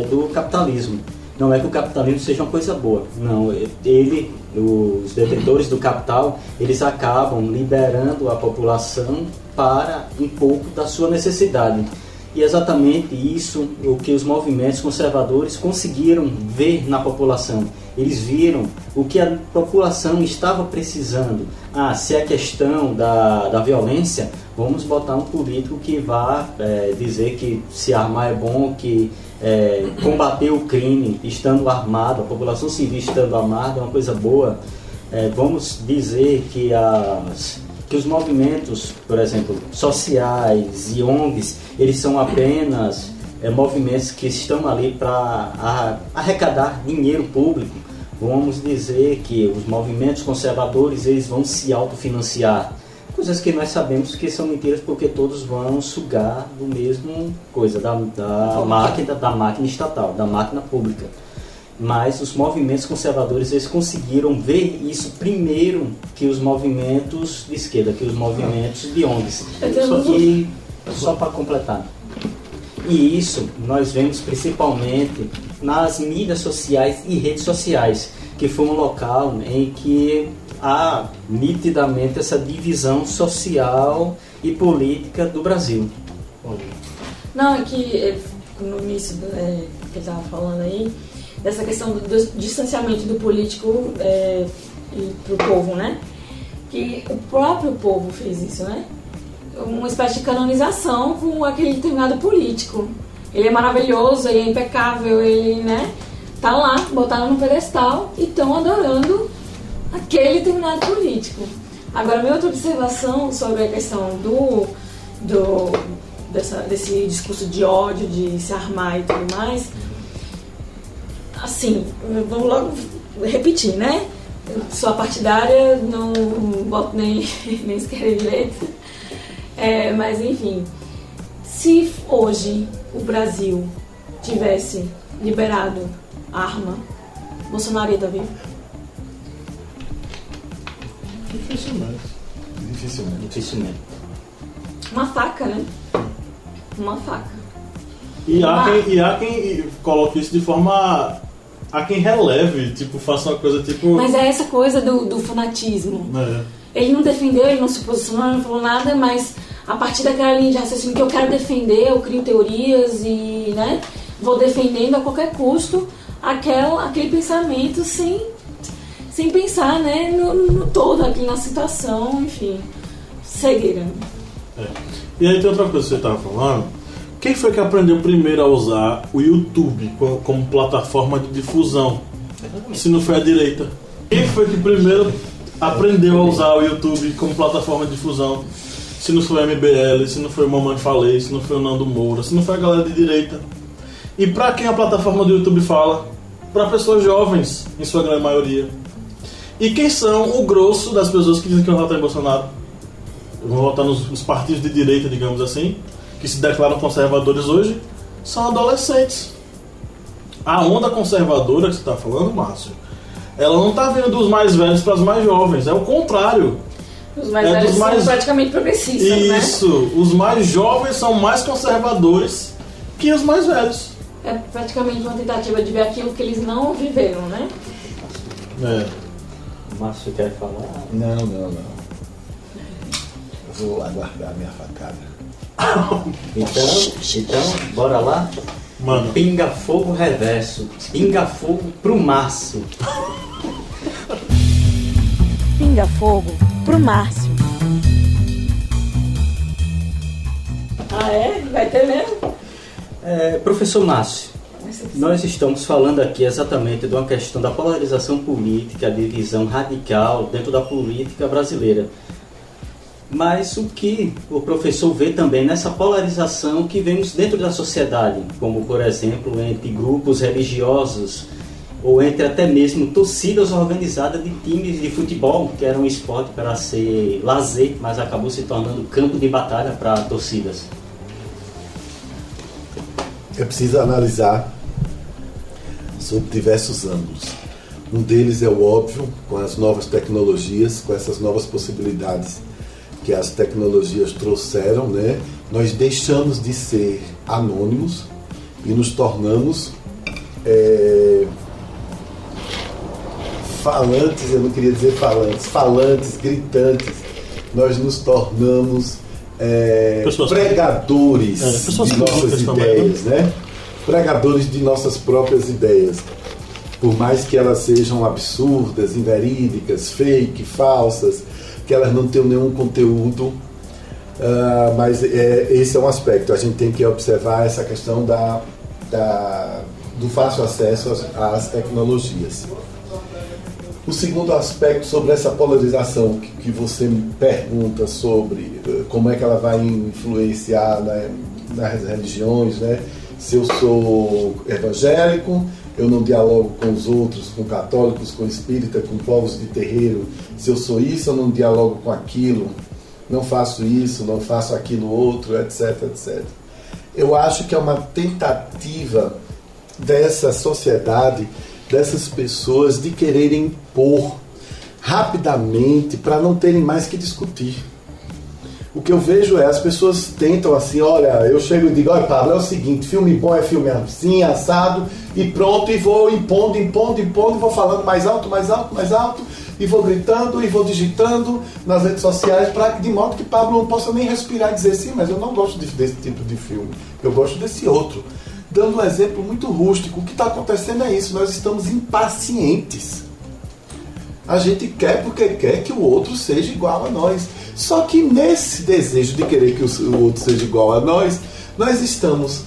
do capitalismo. Não é que o capitalismo seja uma coisa boa, não. Os detentores do capital, eles acabam liberando a população para um pouco da sua necessidade. E exatamente isso o que os movimentos conservadores conseguiram ver na população. Eles viram o que a população estava precisando. Se é questão da violência, vamos botar um político que vá dizer que se armar é bom, que combater o crime estando armado, a população civil estando armada é uma coisa boa. Vamos dizer que os movimentos, por exemplo, sociais e ONGs, eles são apenas movimentos que estão ali para arrecadar dinheiro público. Vamos dizer que os movimentos conservadores, eles vão se autofinanciar. Coisas que nós sabemos que são mentiras, porque todos vão sugar do mesmo coisa, da máquina estatal, da máquina pública. Mas os movimentos conservadores, eles conseguiram ver isso primeiro que os movimentos de esquerda, que os movimentos de ONGs. E só para completar. E isso nós vemos principalmente nas mídias sociais e redes sociais, que foi um local em que há nitidamente essa divisão social e política do Brasil. Não, é que no início que ele estava falando aí, dessa questão do distanciamento do político para o povo, né? Que o próprio povo fez isso, né? Uma espécie de canonização com aquele determinado político. Ele é maravilhoso, ele é impecável, ele, né? Tá lá, botaram no pedestal e estão adorando aquele determinado político. Agora, minha outra observação sobre a questão desse discurso de ódio, de se armar e tudo mais. Assim, vamos logo repetir, né? Sou partidária, não boto nem esquerda e direita. Mas enfim, se hoje o Brasil tivesse liberado arma, Bolsonaro ia estar vivo? Dificilmente. Uma faca, né? Uma faca. E há quem coloque isso de forma... Há quem releve, tipo, faça uma coisa tipo... Mas é essa coisa do fanatismo. Ele não defendeu, ele não se posicionou, não falou nada, mas a partir daquela linha de raciocínio que eu quero defender, eu crio teorias e, né, vou defendendo a qualquer custo aquele pensamento sem pensar, né, no todo, aqui na situação, enfim, cegueira. E aí tem outra coisa que você estava falando. Quem foi que aprendeu primeiro a usar o YouTube como plataforma de difusão? Se não foi a direita. Quem foi que primeiro aprendeu a usar o YouTube como plataforma de difusão? Se não foi o MBL, se não foi o Mamãe Falei, se não foi o Nando Moura, se não foi a galera de direita. E pra quem a plataforma do YouTube fala? Pra pessoas jovens, em sua grande maioria. E quem são o grosso das pessoas que dizem que vão votar em Bolsonaro? Vão votar nos partidos de direita, digamos assim, que se declaram conservadores hoje, são adolescentes. A onda conservadora que você está falando, Márcio, ela não está vindo dos mais velhos para os mais jovens, é o contrário. Os mais velhos são praticamente progressistas, né? Isso, os mais jovens são mais conservadores que os mais velhos. É praticamente uma tentativa de ver aquilo que eles não viveram, né? O Márcio quer falar? Não. Vou aguardar a minha facada. Então, bora lá? Mano. Pinga fogo reverso. Pinga fogo pro Márcio. Pinga fogo pro Márcio. Vai ter mesmo? Professor Márcio, nós estamos falando aqui exatamente de uma questão da polarização política, a divisão radical dentro da política brasileira. Mas o que o professor vê também nessa polarização que vemos dentro da sociedade, como, por exemplo, entre grupos religiosos ou entre até mesmo torcidas organizadas de times de futebol, que era um esporte para ser lazer, mas acabou se tornando campo de batalha para torcidas. É preciso analisar sob diversos ângulos. Um deles é o óbvio, com as novas tecnologias, com essas novas possibilidades que as tecnologias trouxeram, né? Nós deixamos de ser anônimos e nos tornamos falantes, eu não queria dizer falantes, gritantes. Nós nos tornamos pregadores de nossas ideias, né? Pregadores de nossas próprias ideias. Por mais que elas sejam absurdas, inverídicas, fake, falsas, que elas não tenham nenhum conteúdo, mas esse é um aspecto. A gente tem que observar essa questão do fácil acesso às tecnologias. O segundo aspecto sobre essa polarização que você me pergunta sobre como é que ela vai influenciar nas religiões, né? Se eu sou evangélico, eu não dialogo com os outros, com católicos, com espírita, com povos de terreiro. Se eu sou isso, eu não dialogo com aquilo, não faço isso, não faço aquilo outro, etc, etc. Eu acho que é uma tentativa dessa sociedade, dessas pessoas, de quererem impor rapidamente para não terem mais que discutir. O que eu vejo as pessoas tentam assim, olha, eu chego e digo, olha, Pablo, é o seguinte, filme bom é filme assim, assado, e pronto, e vou impondo, e vou falando mais alto, e vou gritando, e vou digitando nas redes sociais, de modo que Pablo não possa nem respirar e dizer, sim, mas eu não gosto desse tipo de filme, eu gosto desse outro. Dando um exemplo muito rústico, o que está acontecendo é isso, nós estamos impacientes. A gente quer porque quer que o outro seja igual a nós. Só que nesse desejo de querer que o outro seja igual a nós estamos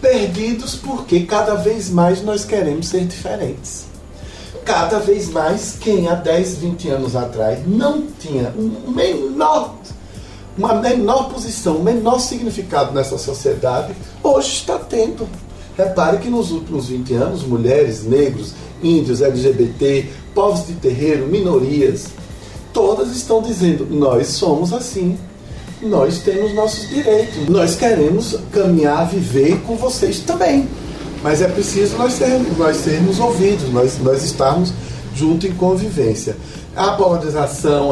perdidos porque cada vez mais nós queremos ser diferentes. Cada vez mais, quem há 10, 20 anos atrás não tinha um menor uma menor posição, um menor significado nessa sociedade, hoje está tendo. Repare que nos últimos 20 anos, mulheres, negros, índios, LGBT, povos de terreiro, minorias, todas estão dizendo, nós somos assim, nós temos nossos direitos, nós queremos caminhar, viver com vocês também. Mas é preciso nós sermos ouvidos, nós estarmos juntos em convivência. A polarização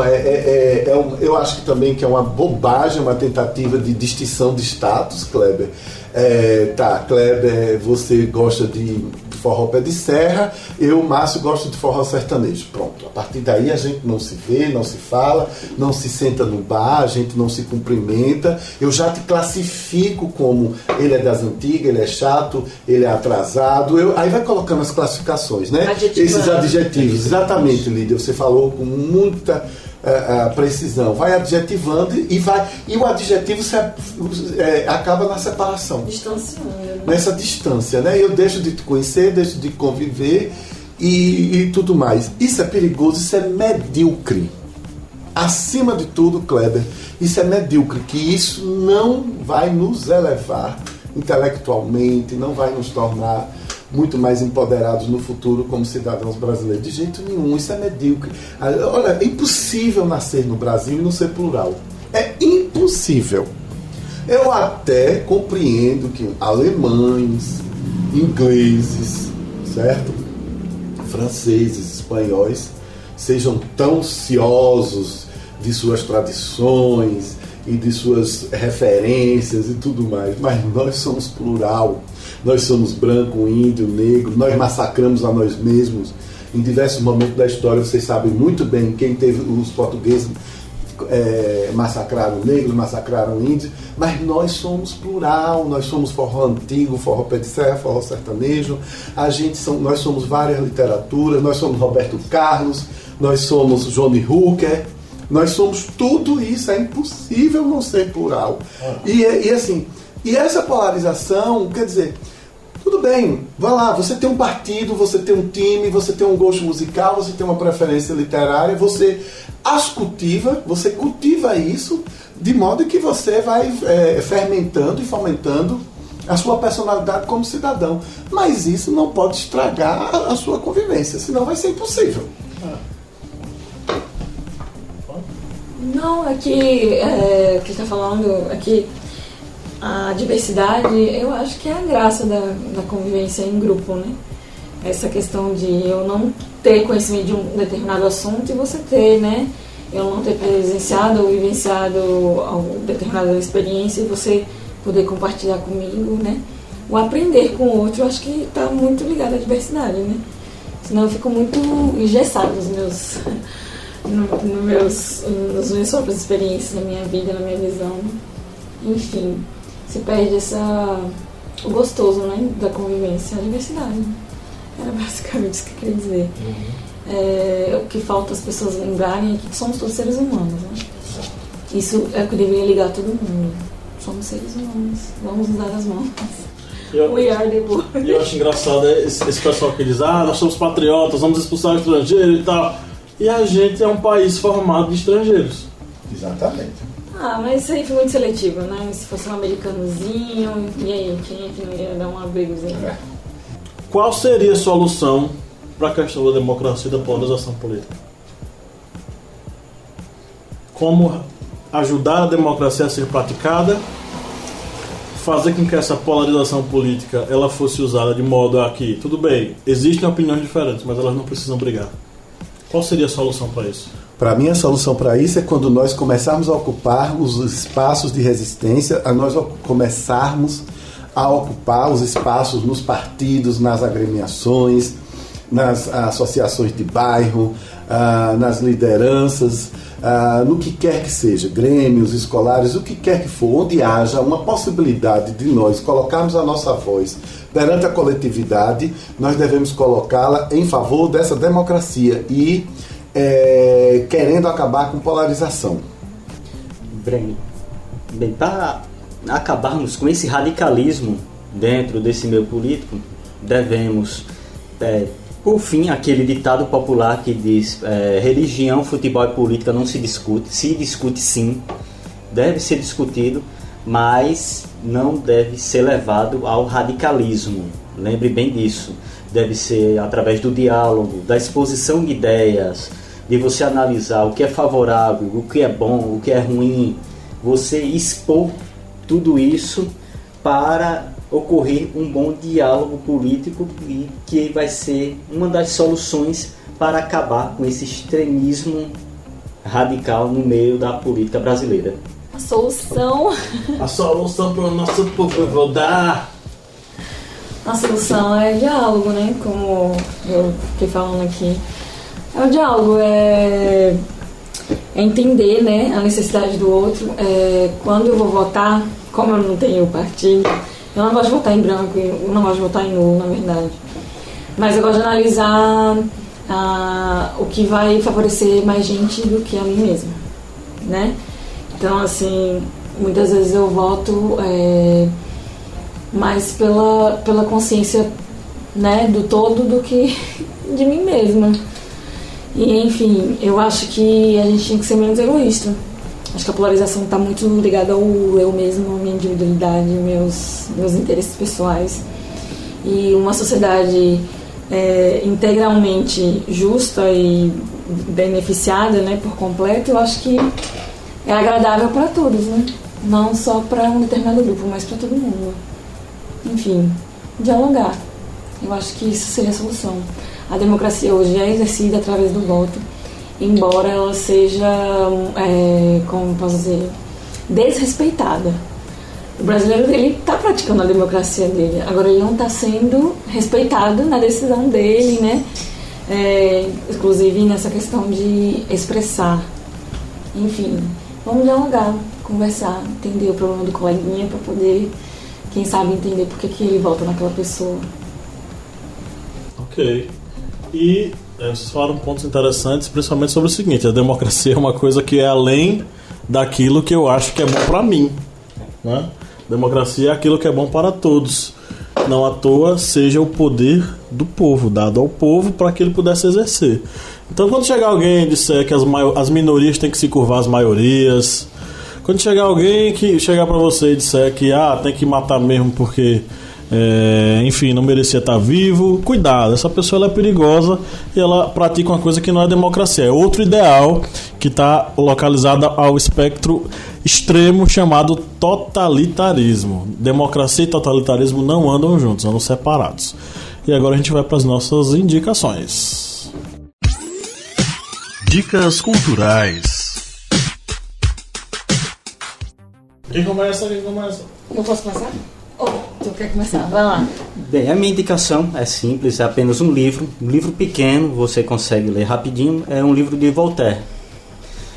eu acho que também que é uma bobagem, uma tentativa de distinção de status, Kleber. Kleber, você gosta de forró pé de serra, eu, Márcio, gosto de forró sertanejo. Pronto, a partir daí a gente não se vê, não se fala, não se senta no bar, a gente não se cumprimenta. Eu já te classifico como ele é das antigas, ele é chato, ele é atrasado. Aí vai colocando as classificações, né? Esses adjetivos, exatamente, Lídia, você falou com muita precisão. Vai adjetivando e o adjetivo acaba na separação. Distanciando. Nessa distância, né? Eu deixo de te conhecer, deixo de conviver e tudo mais. Isso é perigoso, isso é medíocre. Acima de tudo, Kleber, isso é medíocre, que isso não vai nos elevar intelectualmente, não vai nos tornar muito mais empoderados no futuro como cidadãos brasileiros. De jeito nenhum, isso é medíocre. Olha, é impossível nascer no Brasil e não ser plural. É impossível. Eu até compreendo que alemães, ingleses, certo? Franceses, espanhóis, sejam tão ciosos de suas tradições e de suas referências e tudo mais, mas nós somos plural. Nós somos branco, índio, negro, nós massacramos a nós mesmos. Em diversos momentos da história, vocês sabem muito bem quem teve os portugueses massacraram negros, massacraram índios, mas nós somos plural, nós somos forró antigo, forró pé de serra, forró sertanejo, nós somos várias literaturas, nós somos Roberto Carlos, nós somos Johnny Hooker, nós somos tudo isso, é impossível não ser plural. E essa polarização, quer dizer, tudo bem, vai lá, você tem um partido, você tem um time, você tem um gosto musical, você tem uma preferência literária, você as cultiva, você cultiva isso, de modo que você vai fermentando e fomentando a sua personalidade como cidadão. Mas isso não pode estragar a sua convivência, senão vai ser impossível. Não, que ele está falando é que a diversidade, eu acho que é a graça da convivência em grupo, né? Essa questão de eu não ter conhecimento de um determinado assunto e você ter, né? Eu não ter presenciado ou vivenciado alguma determinada experiência e você poder compartilhar comigo, né? O aprender com o outro, eu acho que está muito ligado à diversidade, né? Senão eu fico muito engessado nas minhas próprias experiências, na minha vida, na minha visão. Enfim, se perde o gostoso, né, da convivência, a diversidade. Era basicamente isso que eu queria dizer. O que falta as pessoas lembrarem é que somos todos seres humanos, né? Isso é o que deveria ligar todo mundo. Somos seres humanos, vamos nos dar as mãos. We are the world. E eu acho engraçado esse pessoal que diz, nós somos patriotas, vamos expulsar o estrangeiro e tal. E a gente é um país formado de estrangeiros. Exatamente. Mas isso aí foi muito seletivo, né? Se fosse um americanozinho, e aí, quem é que não ia dar um abrigozinho? Qual seria a solução para a questão da democracia e da polarização política? Como ajudar a democracia a ser praticada, fazer com que essa polarização política ela fosse usada de modo a que, tudo bem, existem opiniões diferentes, mas elas não precisam brigar. Qual seria a solução para isso? Para mim, a solução para isso é quando nós começarmos a ocupar os espaços de resistência, a nós começarmos a ocupar os espaços nos partidos, nas agremiações, nas associações de bairro, nas lideranças, no que quer que seja, grêmios, escolares, o que quer que for, onde haja uma possibilidade de nós colocarmos a nossa voz perante a coletividade, nós devemos colocá-la em favor dessa democracia e querendo acabar com polarização. Bem, para acabarmos com esse radicalismo dentro desse meio político, devemos, por fim, aquele ditado popular que diz religião, futebol e política não se discute sim, deve ser discutido, mas não deve ser levado ao radicalismo. Lembre bem disso. Deve ser através do diálogo, da exposição de ideias, de você analisar o que é favorável, o que é bom, o que é ruim, você expor tudo isso para ocorrer um bom diálogo político e que vai ser uma das soluções para acabar com esse extremismo radical no meio da política brasileira. A solução para o nosso povo eu vou dar. A solução é diálogo, né? Como eu fiquei falando aqui. É o diálogo, é entender, né, a necessidade do outro. Quando eu vou votar, como eu não tenho partido, eu não gosto de votar em branco, eu não gosto de votar em nulo, na verdade. Mas eu gosto de analisar o que vai favorecer mais gente do que a mim mesma, né? Então, assim, muitas vezes eu voto mais pela consciência, né, do todo do que de mim mesma. E, enfim, eu acho que a gente tinha que ser menos egoísta. Acho que a polarização está muito ligada ao eu mesmo, minha individualidade, meus interesses pessoais. E uma sociedade integralmente justa e beneficiada, né, por completo, eu acho que é agradável para todos, né? Não só para um determinado grupo, mas para todo mundo. Enfim, dialogar. Eu acho que isso seria a solução. A democracia hoje é exercida através do voto, embora ela seja, como posso dizer, desrespeitada. O brasileiro está praticando a democracia dele, agora ele não está sendo respeitado na decisão dele, né? Inclusive nessa questão de expressar. Enfim, vamos dialogar, conversar, entender o problema do coleguinha para poder, quem sabe, entender por que ele vota naquela pessoa. Ok. E vocês falaram pontos interessantes, principalmente sobre o seguinte: a democracia é uma coisa que é além daquilo que eu acho que é bom para mim, né? Democracia é aquilo que é bom para todos. Não à toa seja o poder do povo, dado ao povo para que ele pudesse exercer. Então, quando chegar alguém e disser que as minorias têm que se curvar às maiorias, quando chegar alguém que chegar para você e disser que tem que matar mesmo porque enfim, não merecia estar vivo, cuidado, essa pessoa ela é perigosa e ela pratica uma coisa que não é democracia, é outro ideal que está localizado ao espectro extremo chamado totalitarismo. Democracia e totalitarismo não andam juntos, andam separados. E agora a gente vai para as nossas indicações. Dicas culturais. Quem começa? Eu posso começar? Tu quer começar? Vai lá. Bem, a minha indicação é simples, é apenas um livro pequeno, você consegue ler rapidinho, é um livro de Voltaire.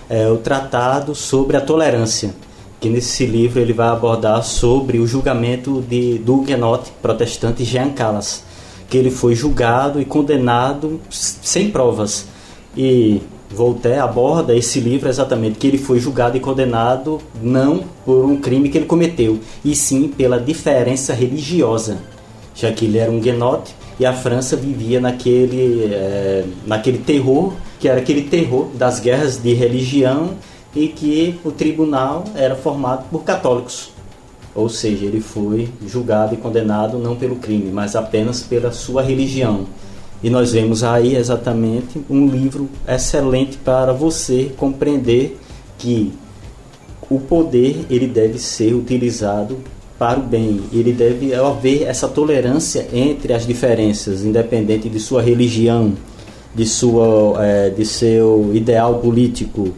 É o Tratado sobre a Tolerância, que nesse livro ele vai abordar sobre o julgamento do huguenote protestante Jean Calas, que ele foi julgado e condenado sem provas. E Voltaire aborda esse livro exatamente, que ele foi julgado e condenado não por um crime que ele cometeu, e sim pela diferença religiosa, já que ele era um huguenote e a França vivia naquele terror, que era aquele terror das guerras de religião, e que o tribunal era formado por católicos. Ou seja, ele foi julgado e condenado não pelo crime, mas apenas pela sua religião. E nós vemos aí exatamente um livro excelente para você compreender que o poder ele deve ser utilizado para o bem. Ele deve haver essa tolerância entre as diferenças, independente de sua religião, de seu ideal político,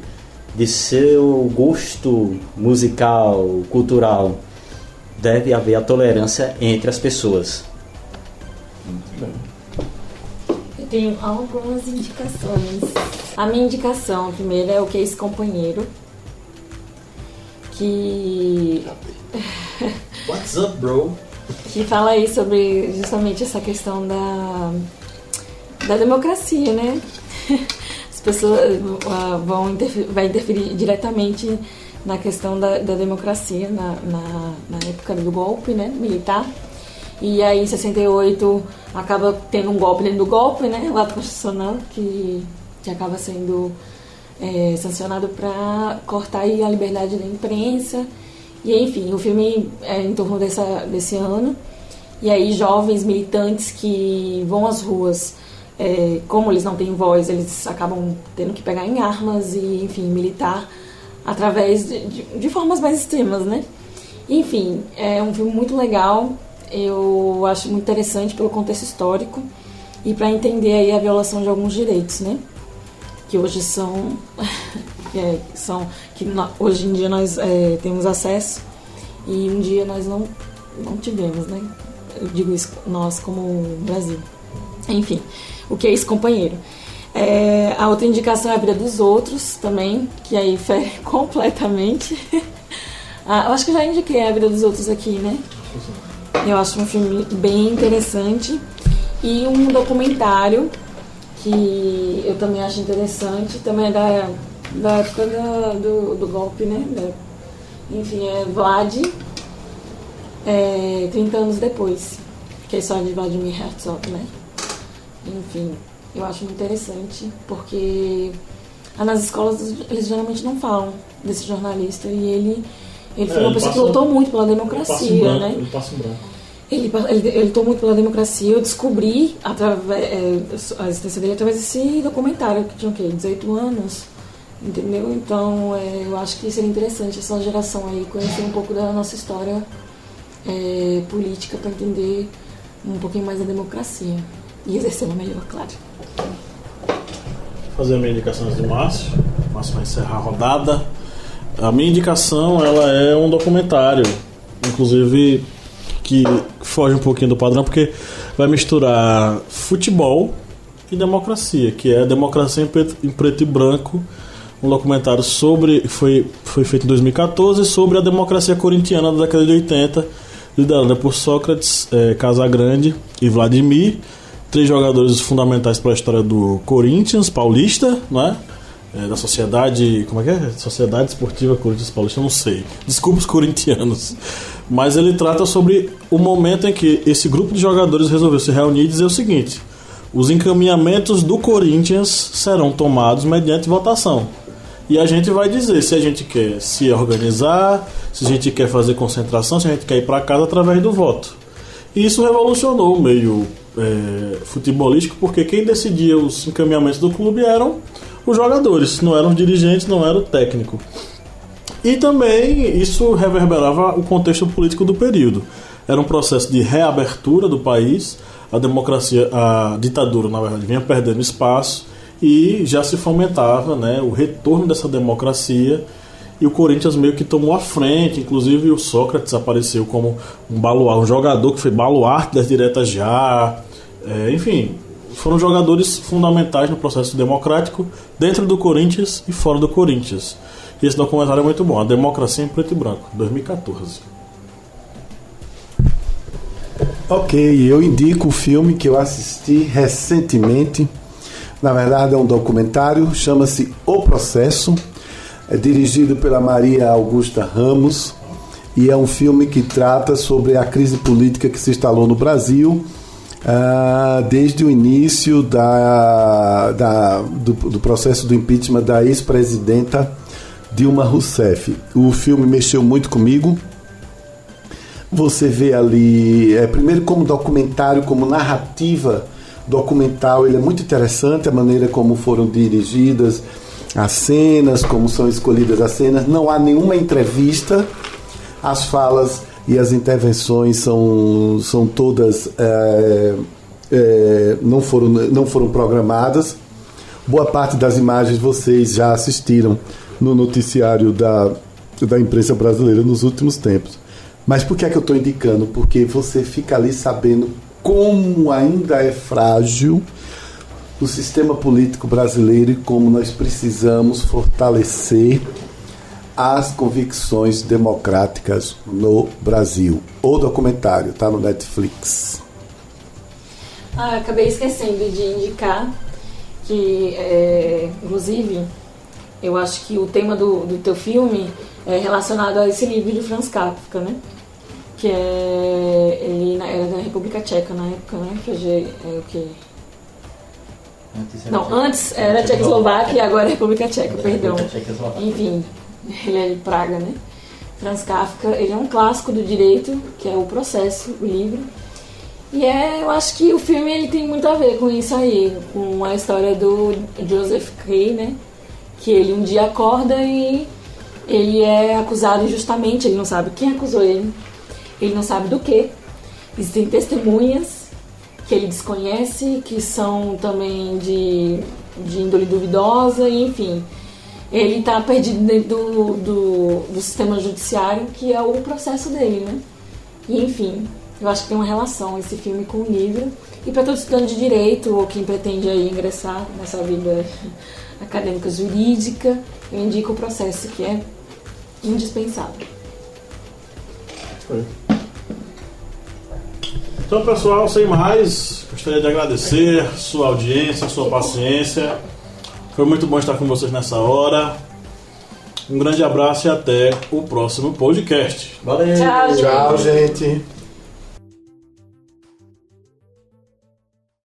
de seu gosto musical, cultural. Deve haver a tolerância entre as pessoas. Muito bem. Tenho algumas indicações. A minha indicação, a primeira, é o Que é Esse Companheiro, que What's up, bro? que fala aí sobre justamente essa questão da democracia, né? As pessoas vai interferir diretamente na questão da democracia na época do golpe, né, militar. E aí, em 68, acaba tendo um golpe dentro do golpe, né? O ato constitucional, que acaba sendo sancionado para cortar aí a liberdade da imprensa. E enfim, o filme é em torno desse ano. E aí jovens militantes que vão às ruas, como eles não têm voz, eles acabam tendo que pegar em armas e, enfim, militar através de formas mais extremas, né? Enfim, é um filme muito legal, eu acho muito interessante pelo contexto histórico e para entender aí a violação de alguns direitos, né? Que hoje hoje em dia nós temos acesso e um dia nós não tivemos, né? Eu digo isso nós como Brasil. Enfim, o que é esse companheiro? A outra indicação é A Vida dos Outros também, que aí fere completamente. Eu acho que eu já indiquei A Vida dos Outros aqui, né? Eu acho um filme bem interessante. E um documentário que eu também acho interessante, também é da época do golpe, né? Enfim, é Vlad, 30 anos depois, que é a história de Vladimir Herzog, né? Enfim, eu acho muito interessante, porque nas escolas eles geralmente não falam desse jornalista, e ele foi uma pessoa que lutou muito pela democracia, né? Ele passa em branco. Ele lutou muito pela democracia. Eu descobri a existência dele através desse documentário, que tinha o quê? 18 anos, entendeu? Então, eu acho que seria interessante essa geração aí conhecer um pouco da nossa história política para entender um pouquinho mais da democracia e exercê-la melhor, claro. Vou fazer a minha indicação de Márcio. Márcio vai encerrar a rodada. A minha indicação, ela é um documentário, inclusive que foge um pouquinho do padrão, porque vai misturar futebol e democracia, que é Democracia em Preto e Branco, um documentário foi feito em 2014 sobre a democracia corintiana da década de 80, liderada por Sócrates, Casagrande e Vladimir, 3 jogadores fundamentais para a história do Corinthians paulista, né? Da sociedade, como é que é? Sociedade Esportiva Corinthians Paulista, eu não sei. Desculpa os corintianos. Mas ele trata sobre o momento em que esse grupo de jogadores resolveu se reunir e dizer o seguinte: os encaminhamentos do Corinthians serão tomados mediante votação. E a gente vai dizer se a gente quer se organizar, se a gente quer fazer concentração, se a gente quer ir para casa através do voto. E isso revolucionou o meio futebolístico, porque quem decidia os encaminhamentos do clube eram os jogadores, não eram os dirigentes, não era o técnico. E também isso reverberava o contexto político do período. Era um processo de reabertura do país, a ditadura, na verdade, vinha perdendo espaço e já se fomentava, né, o retorno dessa democracia, e o Corinthians meio que tomou a frente. Inclusive o Sócrates apareceu como um jogador que foi baluarte das diretas já. Enfim, foram jogadores fundamentais no processo democrático dentro do Corinthians e fora do Corinthians. E esse documentário é muito bom, A Democracia em Preto e Branco, 2014. Ok, eu indico o filme que eu assisti recentemente. Na verdade é um documentário, chama-se O Processo. É dirigido pela Maria Augusta Ramos e é um filme que trata sobre a crise política que se instalou no Brasil desde o início do processo do impeachment da ex-presidenta Dilma Rousseff. O filme mexeu muito comigo. Você vê ali, primeiro como documentário, como narrativa documental, ele é muito interessante, a maneira como foram dirigidas as cenas, como são escolhidas as cenas. Não há nenhuma entrevista, as falas e as intervenções são todas não foram programadas. Boa parte das imagens vocês já assistiram no noticiário da imprensa brasileira nos últimos tempos. Mas por que é que eu estou indicando? Porque você fica ali sabendo como ainda é frágil o sistema político brasileiro e como nós precisamos fortalecer as convicções democráticas no Brasil. O documentário está no Netflix. Acabei esquecendo de indicar que, inclusive, eu acho que o tema do teu filme é relacionado a esse livro de Franz Kafka, né? Que ele era da República Tcheca na época, né? Que hoje é o quê? Antes era Tchecoslováquia e agora é República Tcheca, perdão. Enfim, ele é de Praga, né? Franz Kafka, ele é um clássico do direito, que é O Processo, o livro. E eu acho que o filme ele tem muito a ver com isso aí, com a história do Joseph K., né? Que ele um dia acorda e ele é acusado injustamente, ele não sabe quem acusou ele não sabe do que. Existem testemunhas que ele desconhece, que são também de índole duvidosa, e enfim. Ele está perdido dentro do sistema judiciário, que é o processo dele, né? E enfim, eu acho que tem uma relação esse filme com o livro. E para todo estudante de direito, ou quem pretende aí ingressar nessa vida acadêmica jurídica, eu indico O Processo, que é indispensável. Então, pessoal, sem mais, gostaria de agradecer sua audiência, sua paciência. Foi muito bom estar com vocês nessa hora. Um grande abraço e até o próximo podcast. Valeu! Tchau, gente! Tchau, gente.